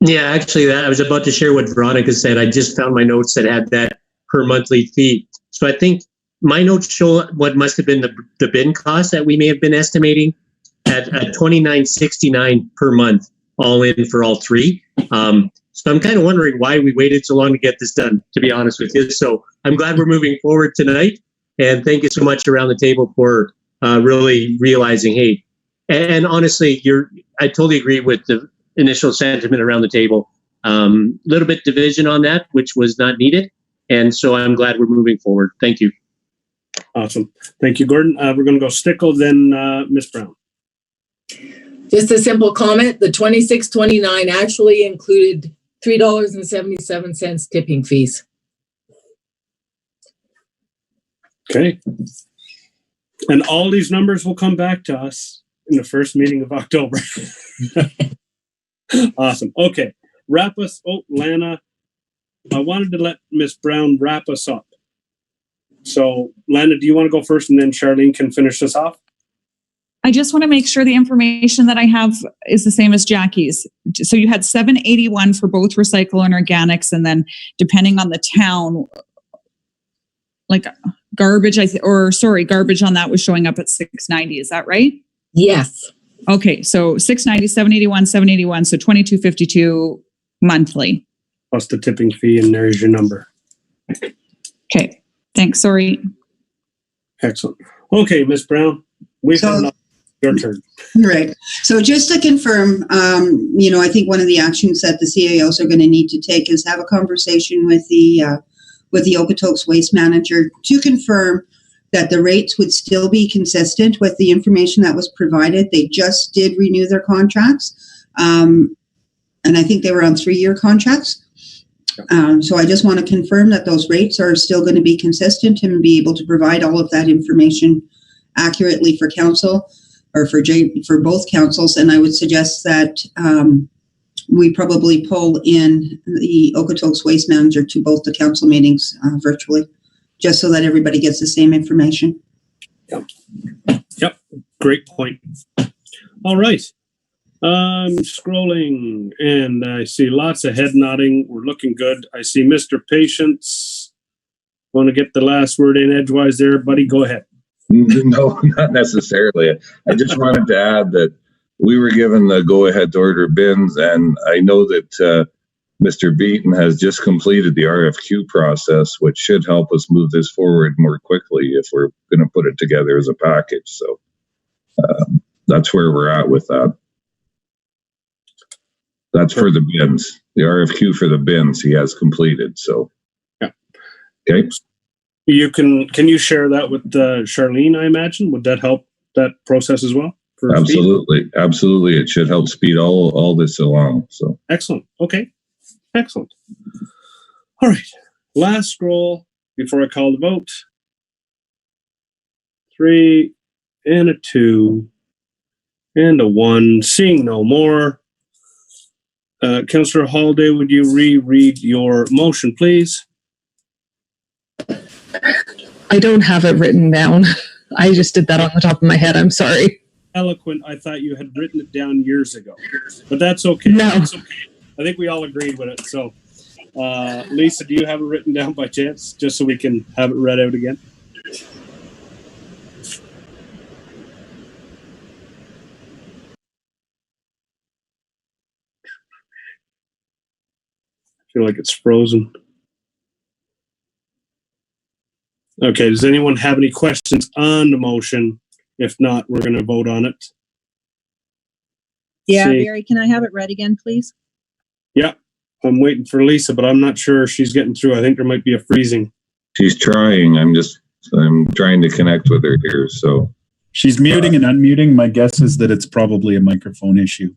Yeah, actually, I was about to share what Veronica said. I just found my notes that had that per monthly fee. So I think my notes show what must have been the bin cost that we may have been estimating at $29.69 per month, all in for all 3. So I'm kind of wondering why we waited so long to get this done, to be honest with you. So I'm glad we're moving forward tonight. And thank you so much around the table for really realizing, hey, and honestly, I totally agree with the initial sentiment around the table. Little bit division on that, which was not needed. And so I'm glad we're moving forward. Thank you. Awesome. Thank you, Gordon. We're going to go Stickle, then Ms. Brown. Just a simple comment. The $26.29 actually included $3.77 tipping fees. Okay. And all these numbers will come back to us in the first meeting of October. Awesome. Okay. Wrap us. Oh, Lana, I wanted to let Ms. Brown wrap us up. So, Lana, do you want to go first, and then Charlene can finish us off? I just want to make sure the information that I have is the same as Jackie's. So you had $7.81 for both recycle and organics, and then depending on the town, like garbage, garbage on that was showing up at $6.90. Is that right? Yes. Okay, so $6.90, $7.81, so $22.52 monthly. Plus the tipping fee, and there's your number. Okay, thanks. Sorry. Excellent. Okay, Ms. Brown, we've had enough. Your turn. Right. So just to confirm, I think one of the actions that the CAOs are going to need to take is have a conversation with the Okotoks waste manager to confirm that the rates would still be consistent with the information that was provided. They just did renew their contracts, and I think they were on 3-year contracts. So I just want to confirm that those rates are still going to be consistent and be able to provide all of that information accurately for council, or for both councils. And I would suggest that we probably pull in the Okotoks waste manager to both the council meetings virtually, just so that everybody gets the same information. Yep. Great point. All right. I'm scrolling and I see lots of head nodding. We're looking good. I see Mr. Patience. Want to get the last word in edgewise there, buddy? Go ahead. No, not necessarily. I just wanted to add that we were given the go-ahead to order bins, and I know that Mr. Beaton has just completed the RFQ process, which should help us move this forward more quickly if we're going to put it together as a package. So that's where we're at with that. That's for the bins. The RFQ for the bins he has completed. So, yeah. Okay. Can you share that with Charlene, I imagine? Would that help that process as well? Absolutely. Absolutely. It should help speed all this along. So excellent. Okay. Excellent. All right. Last scroll before I call the vote. 3 and a 2 and a 1. Seeing no more. Councillor Holiday, would you reread your motion, please? I don't have it written down. I just did that on the top of my head. I'm sorry. eloquent, I thought you had written it down years ago. But that's okay. No. That's okay. I think we all agreed with it. So, Lisa, do you have it written down by chance, just so we can have it read out again? I feel like it's frozen. Okay, does anyone have any questions on the motion? If not, we're going to vote on it. Yeah, See. Barry, can I have it read again, please? Yeah, I'm waiting for Lisa, but I'm not sure she's getting through. I think there might be a freezing. She's trying. I'm trying to connect with her here. So she's muting and unmuting. My guess is that it's probably a microphone issue.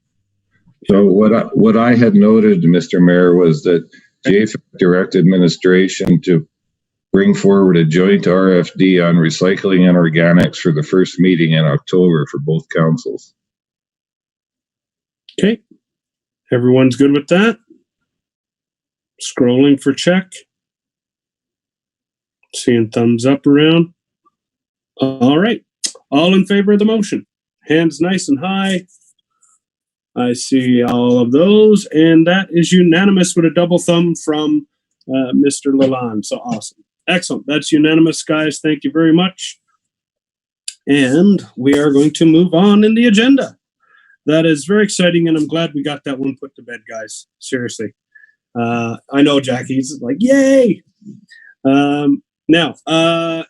So what I had noted, Mr. Mayor, was that JFAC directed administration to bring forward a joint RFD on recycling and organics for the first meeting in October for both councils. Okay. Everyone's good with that? Scrolling for check. Seeing thumbs up around. All right. All in favor of the motion? Hands nice and high. I see all of those, and that is unanimous with a double thumb from Mr. Lalonde. So awesome. Excellent. That's unanimous, guys. Thank you very much. And we are going to move on in the agenda. That is very exciting, and I'm glad we got that one put to bed, guys. Seriously. I know Jackie's like, yay! Now,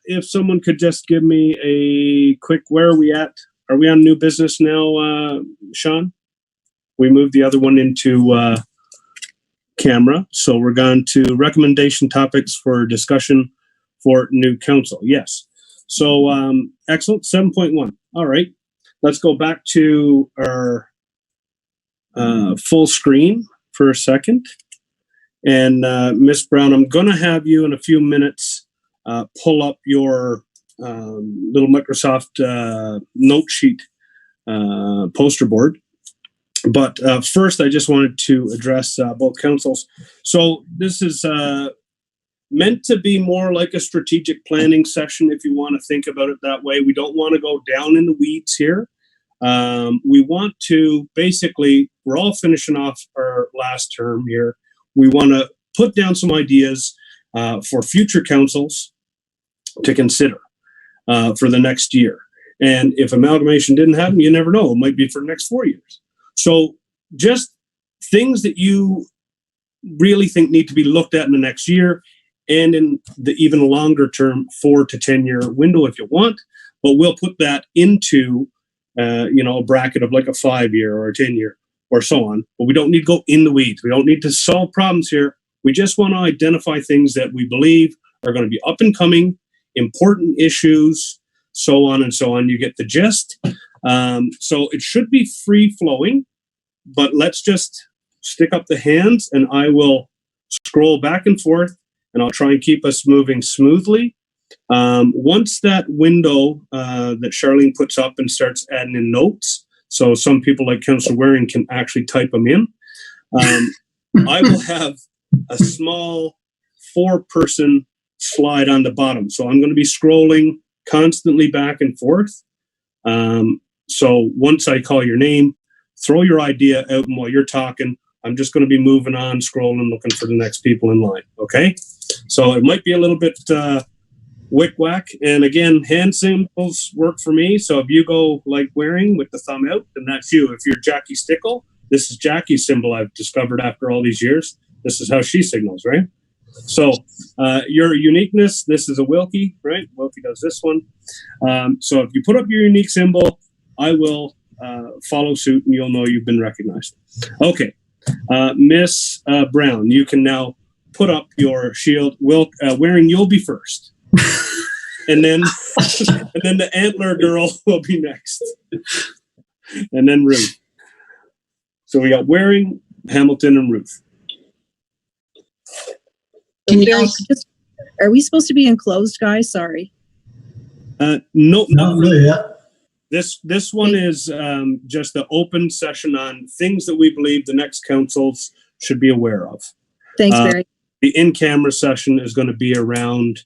if someone could just give me a quick, where are we at? Are we on new business now, Sean? We moved the other one into camera. So we're going to recommendation topics for discussion for new council. Yes. So excellent. 7.1. All right. Let's go back to our full screen for a second. And Ms. Brown, I'm going to have you in a few minutes pull up your little Microsoft note sheet poster board. But first, I just wanted to address both councils. So this is meant to be more like a strategic planning session, if you want to think about it that way. We don't want to go down in the weeds here. We want to basically, we're all finishing off our last term here. We want to put down some ideas for future councils to consider for the next year. And if amalgamation didn't happen, you never know. It might be for the next 4 years. So just things that you really think need to be looked at in the next year and in the even longer term 4 to 10 year window if you want, but we'll put that into a bracket of like a 5 year or a 10 year or so on. But we don't need to go in the weeds. We don't need to solve problems here. We just want to identify things that we believe are going to be up and coming, important issues, so on and so on. You get the gist. So it should be free flowing, but let's just stick up the hands and I will scroll back and forth and I'll try and keep us moving smoothly. Once that window that Charlene puts up and starts adding in notes, so some people like Councillor Waring can actually type them in, I will have a small 4-person slide on the bottom. So I'm going to be scrolling constantly back and forth. So once I call your name, throw your idea out, and while you're talking, I'm just going to be moving on, scrolling, looking for the next people in line. Okay? So it might be a little bit wick-whack. And again, hand symbols work for me. So if you go like Waring with the thumb out, then that's you. If you're Jackie Stickle, this is Jackie's symbol I've discovered after all these years. This is how she signals, right? So your uniqueness, this is a Wilkie, right? Wilkie does this one. So if you put up your unique symbol, I will follow suit and you'll know you've been recognized. Okay. Miss Brown, you can now put up your shield. Waring, you'll be first. and then the antler girl will be next. And then Ruth. So we got Waring, Hamilton, and Ruth. Are we supposed to be enclosed, guys? Sorry. No, not really yet. This one is just the open session on things that we believe the next councils should be aware of. Thanks, Barry. The in-camera session is going to be around,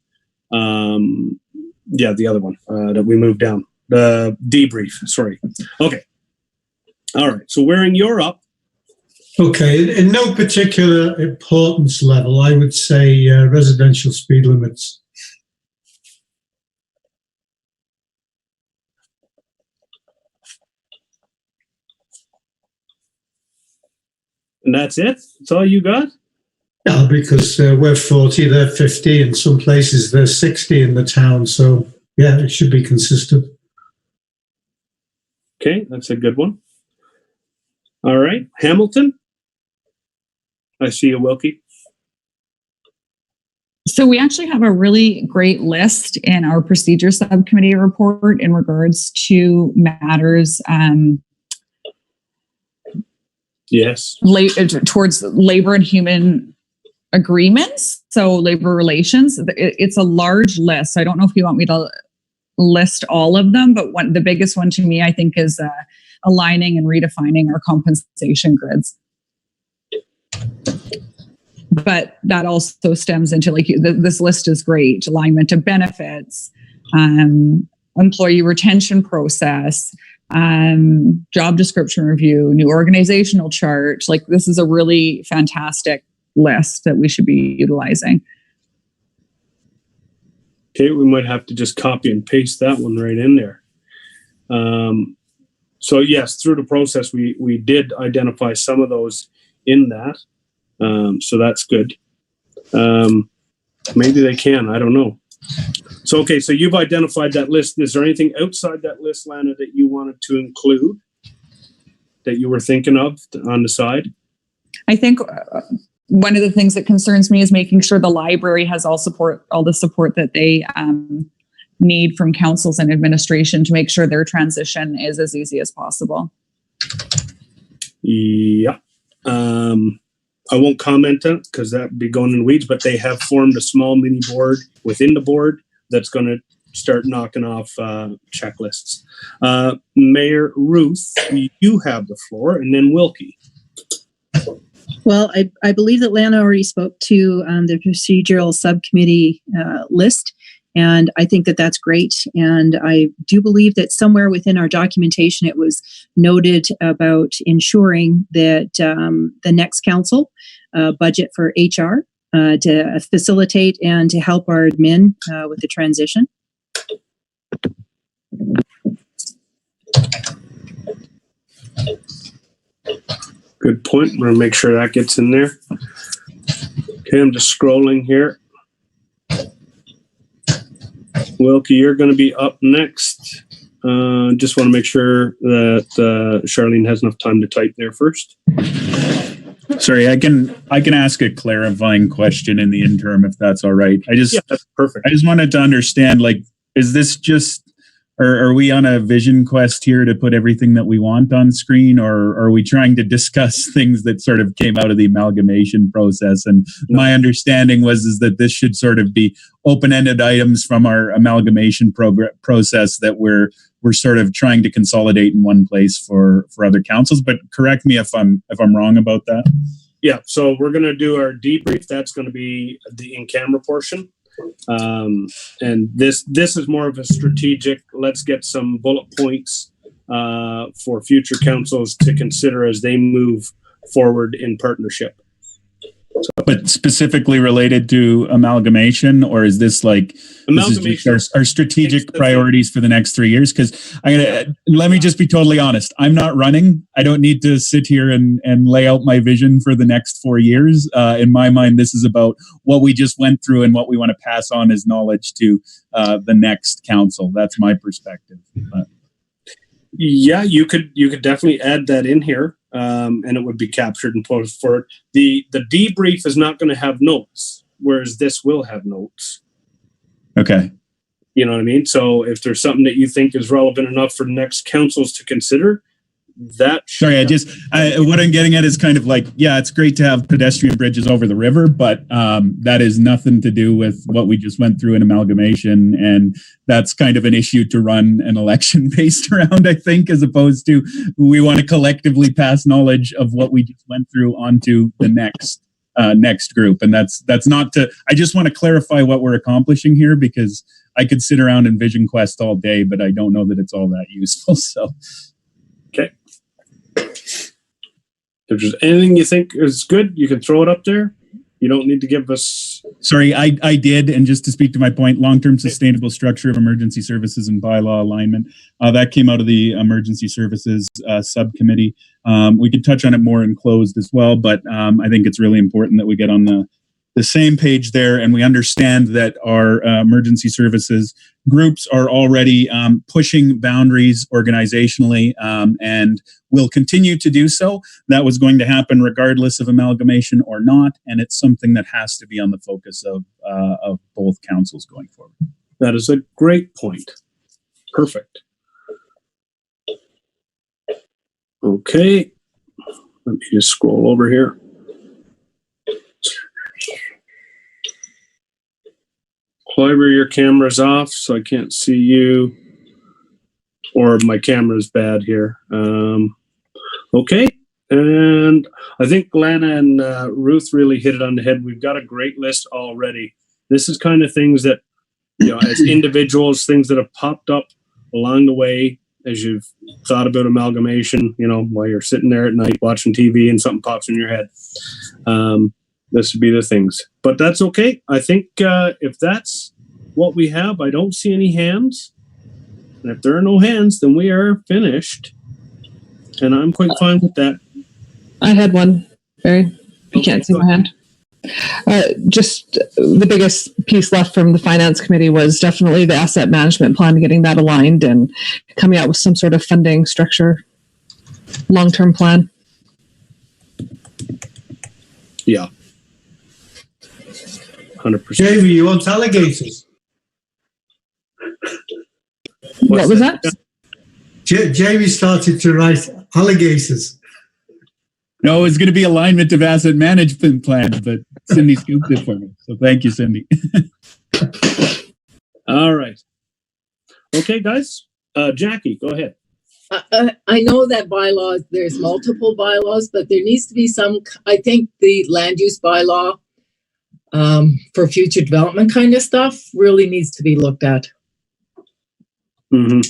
the other one that we moved down. the debrief. Sorry. Okay. All right. So Waring, you're up. Okay. In no particular importance level, I would say residential speed limits. And that's it? That's all you got? Yeah, because we're 40, they're 50, and some places they're 60 in the town. So, yeah, it should be consistent. Okay, that's a good one. All right. Hamilton? I see you, Wilkie. So we actually have a really great list in our procedure subcommittee report in regards to matters yes, towards labor and human agreements. So labor relations, it's a large list. I don't know if you want me to list all of them, but the biggest one to me, I think, is aligning and redefining our compensation grids. But that also stems into this list is great: alignment of benefits, employee retention process, job description review, new organizational chart. This is a really fantastic list that we should be utilizing. Okay, we might have to just copy and paste that one right in there. So yes, through the process, we did identify some of those in that. So that's good. Maybe they can, I don't know. So, okay, so you've identified that list. Is there anything outside that list, Lana, that you wanted to include that you were thinking of on the side? I think one of the things that concerns me is making sure the library has all the support that they need from councils and administration to make sure their transition is as easy as possible. Yeah. I won't comment on it because that'd be going in the weeds, but they have formed a small mini board within the board that's going to start knocking off checklists. Mayor Ruth, you have the floor, and then Wilkie. Well, I believe that Lana already spoke to the procedural subcommittee list, and I think that that's great. And I do believe that somewhere within our documentation, it was noted about ensuring that the next council budget for HR to facilitate and to help our admin with the transition. Good point. We're going to make sure that gets in there. Okay, I'm just scrolling here. Wilkie, you're going to be up next. Just want to make sure that Charlene has enough time to type there first. Sorry, I can ask a clarifying question in the interim if that's all right. That's perfect. I just wanted to understand, is this just, or are we on a vision quest here to put everything that we want on screen, or are we trying to discuss things that sort of came out of the amalgamation process? And my understanding was that this should sort of be open-ended items from our amalgamation process that we're sort of trying to consolidate in one place for other councils. But correct me if I'm wrong about that. Yeah, so we're going to do our debrief. That's going to be the in-camera portion. And this is more of a strategic, let's get some bullet points for future councils to consider as they move forward in partnership. But specifically related to amalgamation, or is this amalgamation, our strategic priorities for the next 3 years? Because let me just be totally honest. I'm not running. I don't need to sit here and lay out my vision for the next 4 years. In my mind, this is about what we just went through and what we want to pass on as knowledge to the next council. That's my perspective. Yeah, you could definitely add that in here. And it would be captured and posted forward. The debrief is not going to have notes, whereas this will have notes. Okay. You know what I mean? So if there's something that you think is relevant enough for next councils to consider, that. Sorry, what I'm getting at is kind of it's great to have pedestrian bridges over the river, but that is nothing to do with what we just went through in amalgamation. And that's kind of an issue to run an election based around, I think, as opposed to we want to collectively pass knowledge of what we just went through onto the next group. And that's not to, I just want to clarify what we're accomplishing here, because I could sit around and Vision Quest all day, but I don't know that it's all that useful. So, okay. If there's anything you think is good, you can throw it up there. You don't need to give us... Sorry, I did. And just to speak to my point, long-term sustainable structure of emergency services and bylaw alignment. That came out of the emergency services subcommittee. We could touch on it more in closed as well, but I think it's really important that we get on the same page there, and we understand that our emergency services groups are already pushing boundaries organizationally and will continue to do so. That was going to happen regardless of amalgamation or not, and it's something that has to be on the focus of both councils going forward. That is a great point. Perfect. Okay, let me just scroll over here. Clyber, your camera's off, so I can't see you. Or my camera's bad here. Okay, and I think Lana and Ruth really hit it on the head. We've got a great list already. This is kind of things that, as individuals, things that have popped up along the way as you've thought about amalgamation, while you're sitting there at night watching TV and something pops in your head. This would be the things, but that's okay. I think if that's what we have, I don't see any hands. And if there are no hands, then we are finished. And I'm quite fine with that. I had one, Barry. You can't see my hand. Just the biggest piece left from the finance committee was definitely the asset management plan, getting that aligned and coming out with some sort of funding structure, long-term plan. Yeah. 100%. Jamie, you want alligators? What was that? Jamie started to write alligators. No, it's going to be alignment of asset management plans, but Cindy scooped it for me. So thank you, Cindy. All right. Okay, guys. Jackie, go ahead. I know that bylaws, there's multiple bylaws, but there needs to be some, I think the land use bylaw for future development kind of stuff really needs to be looked at. Mm-hmm.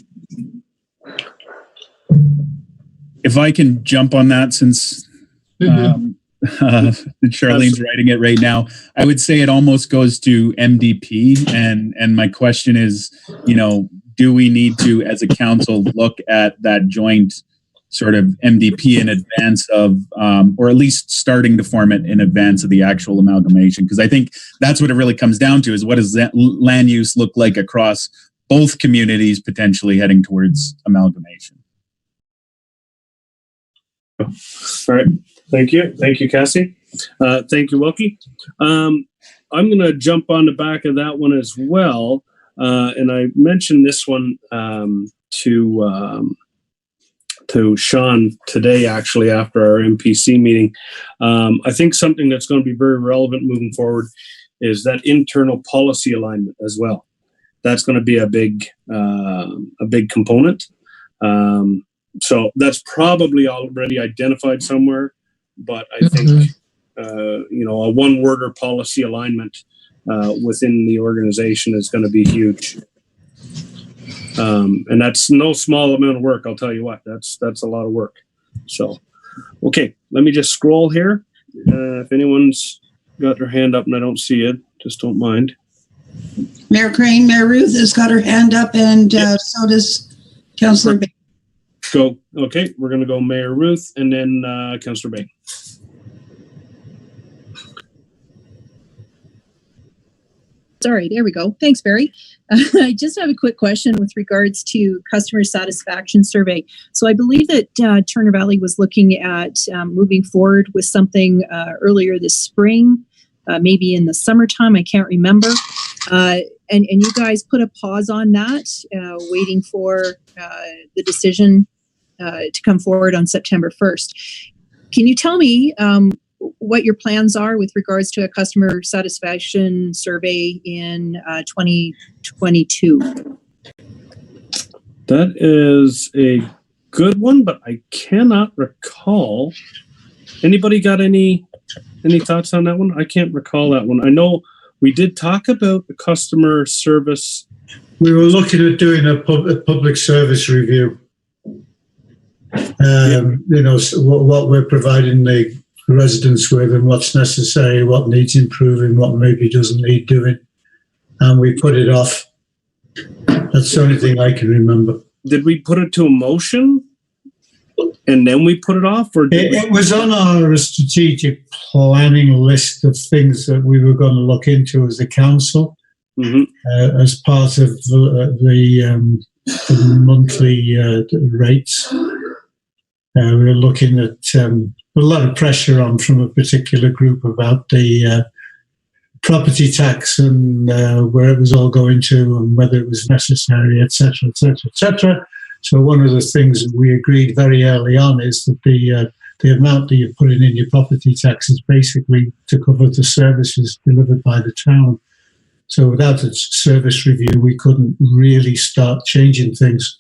If I can jump on that, since Charlene's writing it right now, I would say it almost goes to MDP. And my question is, do we need to, as a council, look at that joint sort of MDP in advance of, or at least starting to form it in advance of the actual amalgamation? Because I think that's what it really comes down to, is what does that land use look like across both communities potentially heading towards amalgamation? All right. Thank you. Thank you, Cassie. Thank you, Wilkie. I'm going to jump on the back of that one as well. And I mentioned this one to Sean today, actually, after our MPC meeting. I think something that's going to be very relevant moving forward is that internal policy alignment as well. That's going to be a big component. So that's probably already identified somewhere, but I think, a one-word or policy alignment within the organization is going to be huge. And that's no small amount of work, I'll tell you what. That's a lot of work. So, okay, let me just scroll here. If anyone's got their hand up and I don't see it, just don't mind. Mayor Crane, Mayor Ruth has got her hand up, and so does Councillor Bain. Go. Okay, we're going to go Mayor Ruth and then Councillor Bain. Sorry, there we go. Thanks, Barry. I just have a quick question with regards to customer satisfaction survey. So I believe that Turner Valley was looking at moving forward with something earlier this spring, maybe in the summertime. I can't remember. And you guys put a pause on that, waiting for the decision to come forward on September 1st. Can you tell me what your plans are with regards to a customer satisfaction survey in 2022? That is a good one, but I cannot recall. Anybody got any thoughts on that one? I can't recall that one. I know we did talk about the customer service we were looking at doing a public service review. What we're providing the residents with and what's necessary, what needs improving, what maybe doesn't need doing. And we put it off. That's the only thing I can remember. Did we put it to a motion and then we put it off? Or it was on our strategic planning list of things that we were going to look into as a council, as part of the monthly rates. We were looking at a lot of pressure on from a particular group about the property tax and where it was all going to and whether it was necessary, etc., etc., etc. So one of the things that we agreed very early on is that the amount that you're putting in your property tax is basically to cover the services delivered by the town. So without a service review, we couldn't really start changing things.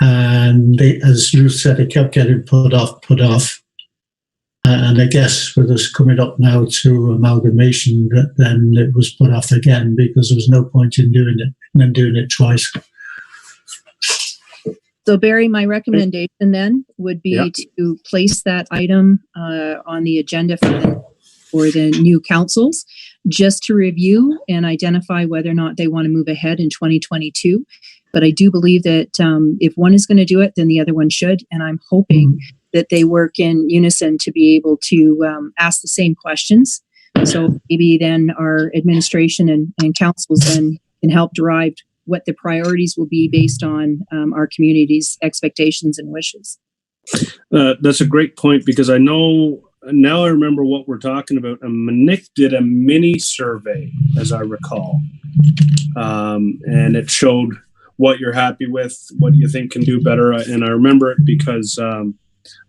And as Ruth said, it kept getting put off. And I guess with us coming up now to amalgamation, then it was put off again because there was no point in doing it and then doing it twice. So Barry, my recommendation then would be to place that item on the agenda for the new councils, just to review and identify whether or not they want to move ahead in 2022. But I do believe that if one is going to do it, then the other one should. And I'm hoping that they work in unison to be able to ask the same questions. So maybe then our administration and councils then can help derive what the priorities will be based on our community's expectations and wishes. That's a great point, because I know now I remember what we're talking about. Nick did a mini survey, as I recall, and it showed what you're happy with, what you think can do better. And I remember it because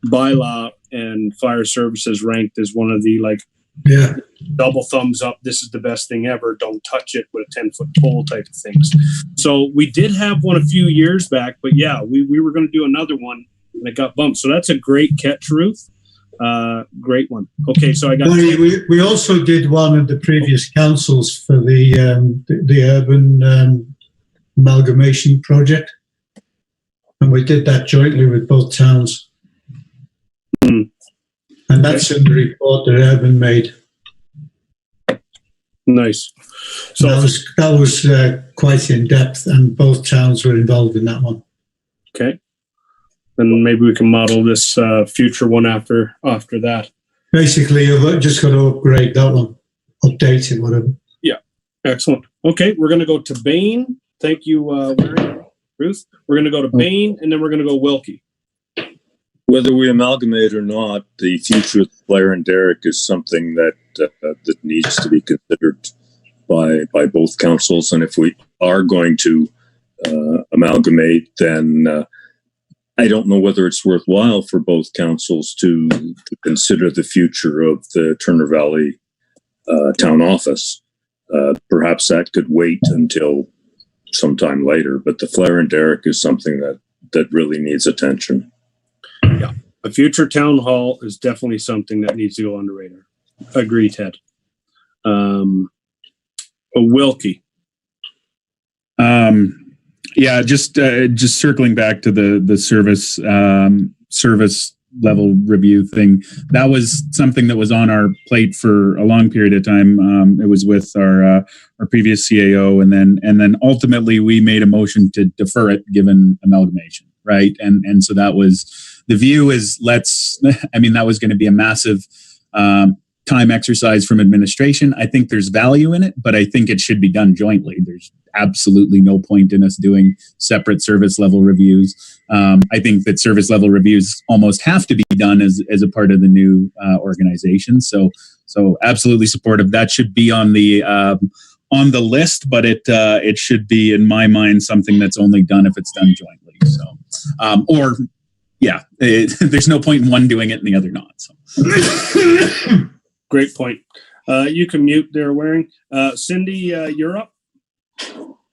bylaw and fire services ranked as one of the double thumbs up, this is the best thing ever, don't touch it with a 10-foot pole type of things. So we did have one a few years back, but we were going to do another one and it got bumped. So that's a great catch, Ruth. Great one. Okay, so I got. We also did one of the previous councils for the urban amalgamation project, and we did that jointly with both towns. And that's in the report that Urban made. Nice. So that was quite in depth, and both towns were involved in that one. Okay. Then maybe we can model this future one after that. Basically, you've just got to upgrade that one, update it, whatever. Yeah. Excellent. Okay, we're going to go to Bain. Thank you, Ruth. We're going to go to Bain, and then we're going to go Wilkie. Whether we amalgamate or not, the future of Blair and Derrick is something that that needs to be considered by both councils. And if we are going to amalgamate, then I don't know whether it's worthwhile for both councils to consider the future of the Turner Valley town office. Perhaps that could wait until sometime later, but the Blair and Derrick is something that really needs attention. Yeah, a future town hall is definitely something that needs to go on the radar. Agree, Ted. A Wilkie. Yeah, just circling back to the service level review thing. That was something that was on our plate for a long period of time. It was with our previous CAO, and then ultimately we made a motion to defer it given amalgamation, right? And so that was the view is that was going to be a massive time exercise from administration. I think there's value in it, but I think it should be done jointly. There's absolutely no point in us doing separate service level reviews. I think that service level reviews almost have to be done as a part of the new organization. So absolutely supportive. That should be on the list, but it should be, in my mind, something that's only done if it's done jointly. So, there's no point in one doing it and the other not. So. Great point. You can mute there, Waring. Cindy, you're up.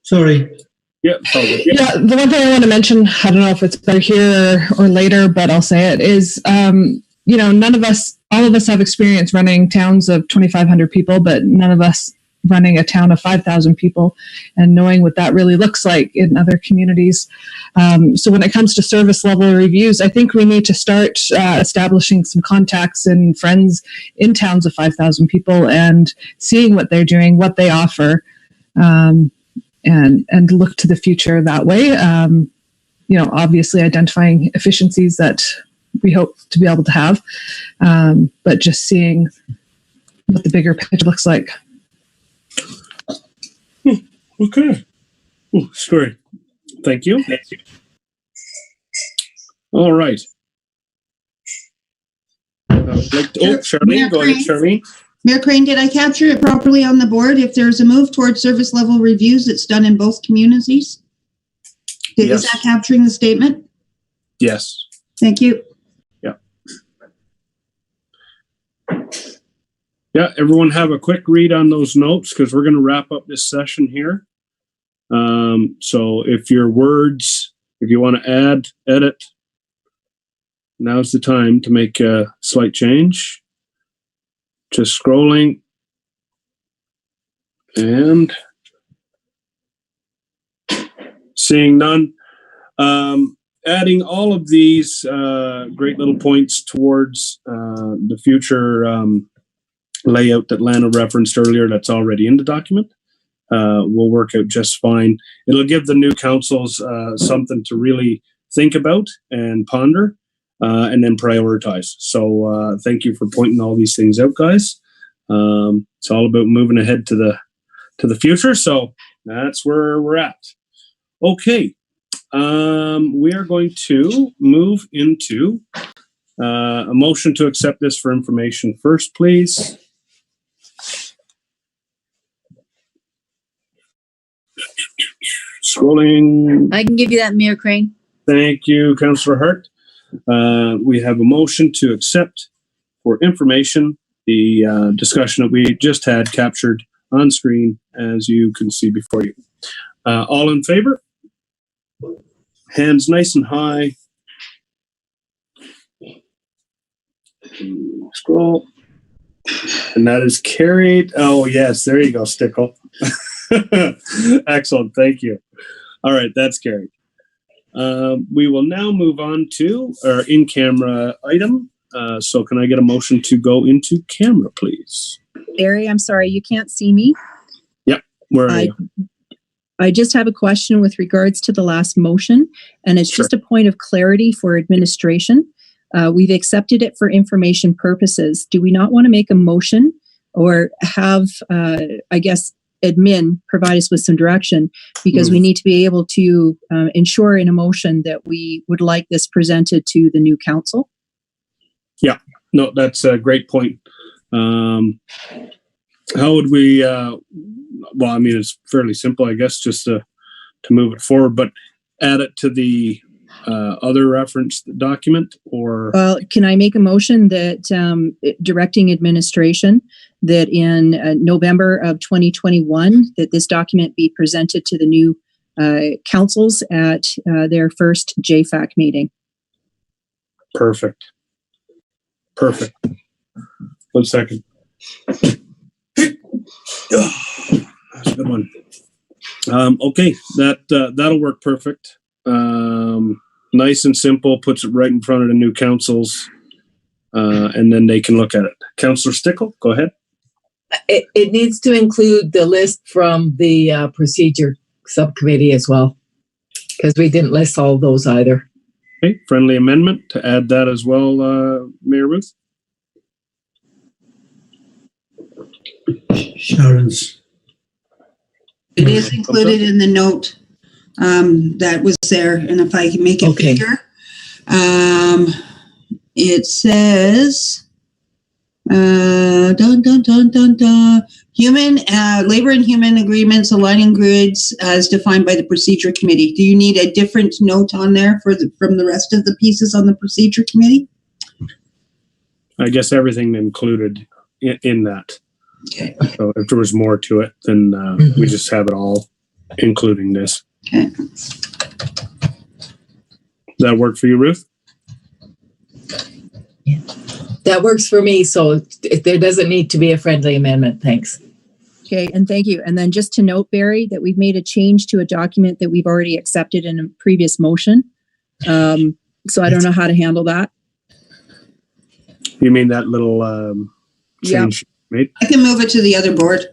Sorry. Yeah, probably. Yeah, the one thing I want to mention, I don't know if it's better here or later, but I'll say it, is, all of us have experience running towns of 2,500 people, but none of us running a town of 5,000 people and knowing what that really looks like in other communities. So when it comes to service level reviews, I think we need to start establishing some contacts and friends in towns of 5,000 people and seeing what they're doing, what they offer, and look to the future that way. Obviously identifying efficiencies that we hope to be able to have, but just seeing what the bigger picture looks like. Okay. Ooh, sorry. Thank you. All right. Charlene, go ahead, Charlene. Mayor Crane, did I capture it properly on the board? If there's a move towards service level reviews, it's done in both communities? Is that capturing the statement? Yes. Thank you. Yeah, everyone have a quick read on those notes because we're going to wrap up this session here. So if your words, if you want to add, edit, now's the time to make a slight change. Just scrolling. And seeing none. Adding all of these great little points towards the future layout that Lana referenced earlier that's already in the document will work out just fine. It'll give the new councils something to really think about and ponder and then prioritize. So thank you for pointing all these things out, guys. It's all about moving ahead to the future. So that's where we're at. Okay. We are going to move into a motion to accept this for information first, please. Scrolling. I can give you that, Mayor Crane. Thank you, Councillor Hart. We have a motion to accept for information the discussion that we just had captured on screen, as you can see before you. All in favor? Hands nice and high. Scroll. And that is carried. Oh, yes. There you go, Stickle. Excellent. Thank you. All right. That's carried. We will now move on to our in-camera item. So can I get a motion to go into camera, please? Barry, I'm sorry. You can't see me? Yep. Where are you? I just have a question with regards to the last motion, and it's just a point of clarity for administration. We've accepted it for information purposes. Do we not want to make a motion or have, admin provide us with some direction, because we need to be able to ensure in a motion that we would like this presented to the new council? Yeah, no, that's a great point. How would we, it's fairly simple, I guess, just to move it forward, but add it to the other reference document, or? Well, can I make a motion that directing administration that in November of 2021, that this document be presented to the new councils at their first JFAC meeting? Perfect. 1 second. That's a good one. Okay, that'll work perfect. Nice and simple, puts it right in front of the new councils, and then they can look at it. Councillor Stickle, go ahead. It needs to include the list from the procedure subcommittee as well, because we didn't list all those either. Okay, friendly amendment to add that as well, Mayor Ruth. Sharon's. It is included in the note that was there, and if I can make it bigger, it says human labor and human agreements aligning grids as defined by the procedure committee. Do you need a different note on there from the rest of the pieces on the procedure committee? I guess everything included in that. Okay. So if there was more to it, then we just have it all, including this. Okay. Does that work for you, Ruth? Yeah. That works for me, so there doesn't need to be a friendly amendment. Thanks. Okay, and thank you. And then just to note, Barry, that we've made a change to a document that we've already accepted in a previous motion. So I don't know how to handle that. You mean that little change made? I can move it to the other board,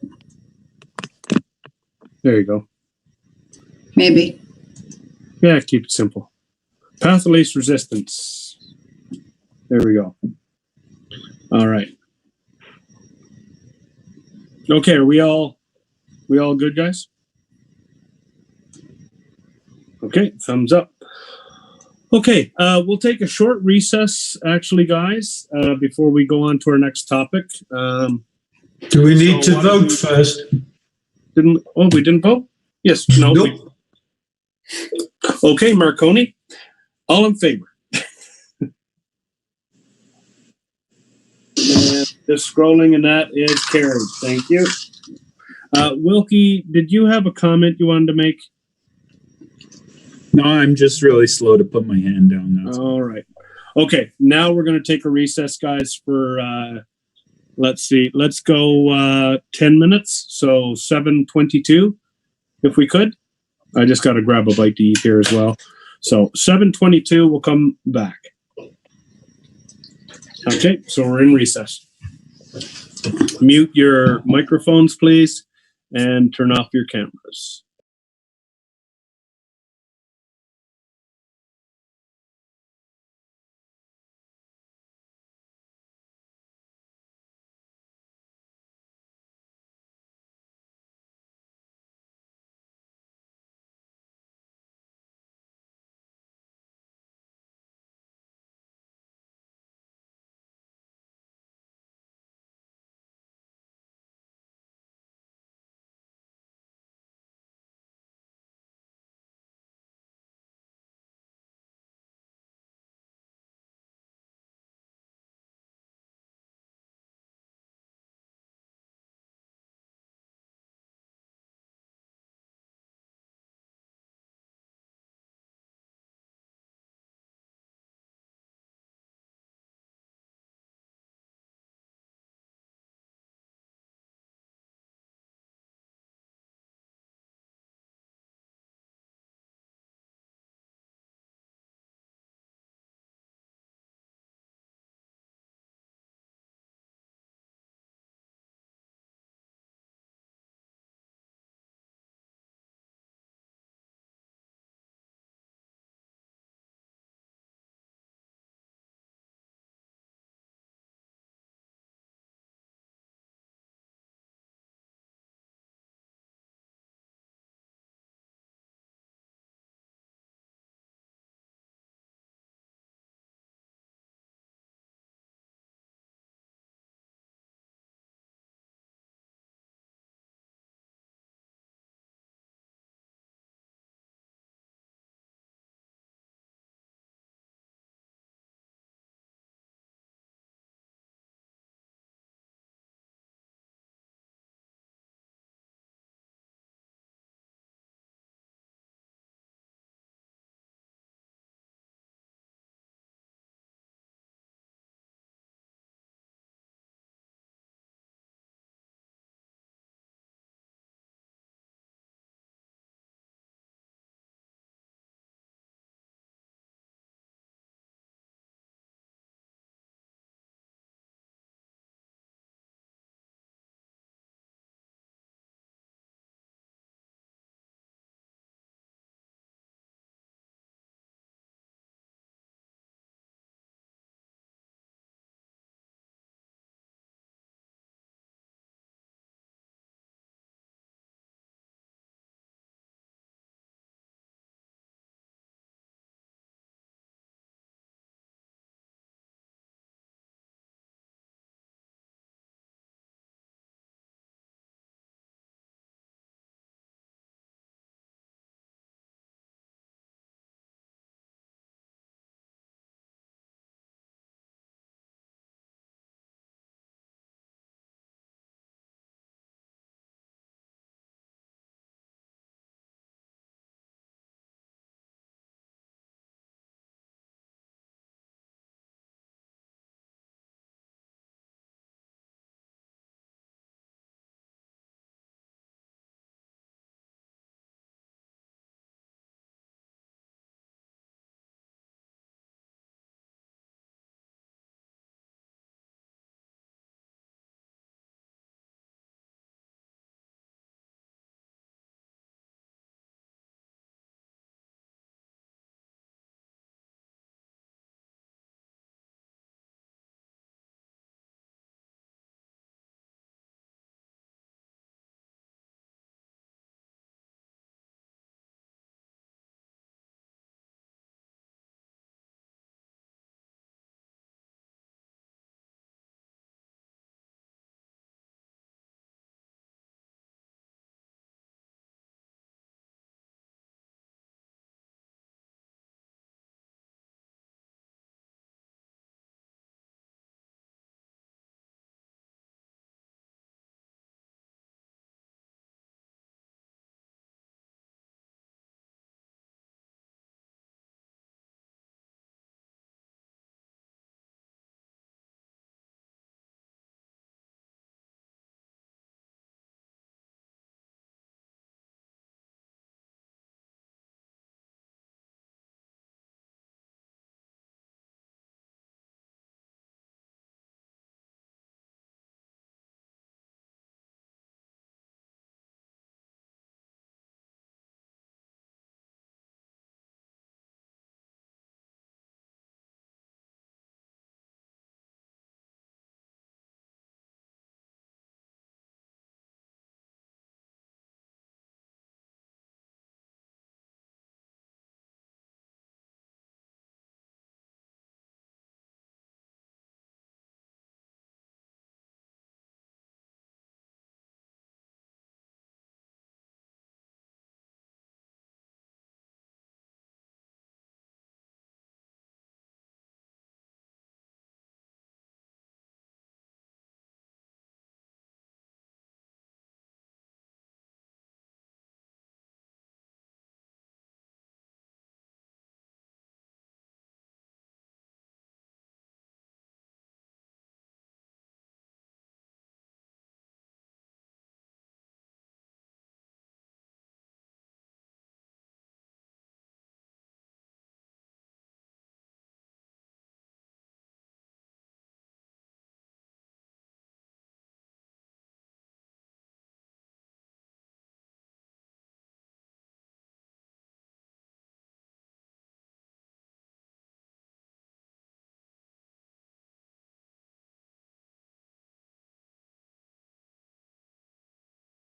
There you go. maybe. Yeah, keep it simple. Path of least resistance. There we go. All right. Okay, are we all good, guys? Okay, thumbs up. Okay, we'll take a short recess, actually, guys, before we go on to our next topic. Do we need to vote first? We didn't vote? Yes, no. Nope. Okay, Marconi, all in favor? And just scrolling, and that is carried. Thank you. Wilkie, did you have a comment you wanted to make? No, I'm just really slow to put my hand down now. All right. Okay, now we're going to take a recess, guys, for, let's see, let's go 10 minutes, so 7:22, if we could. I just got to grab a bite to eat here as well. So 7:22, we'll come back. Okay, so we're in recess. Mute your microphones, please, and turn off your cameras.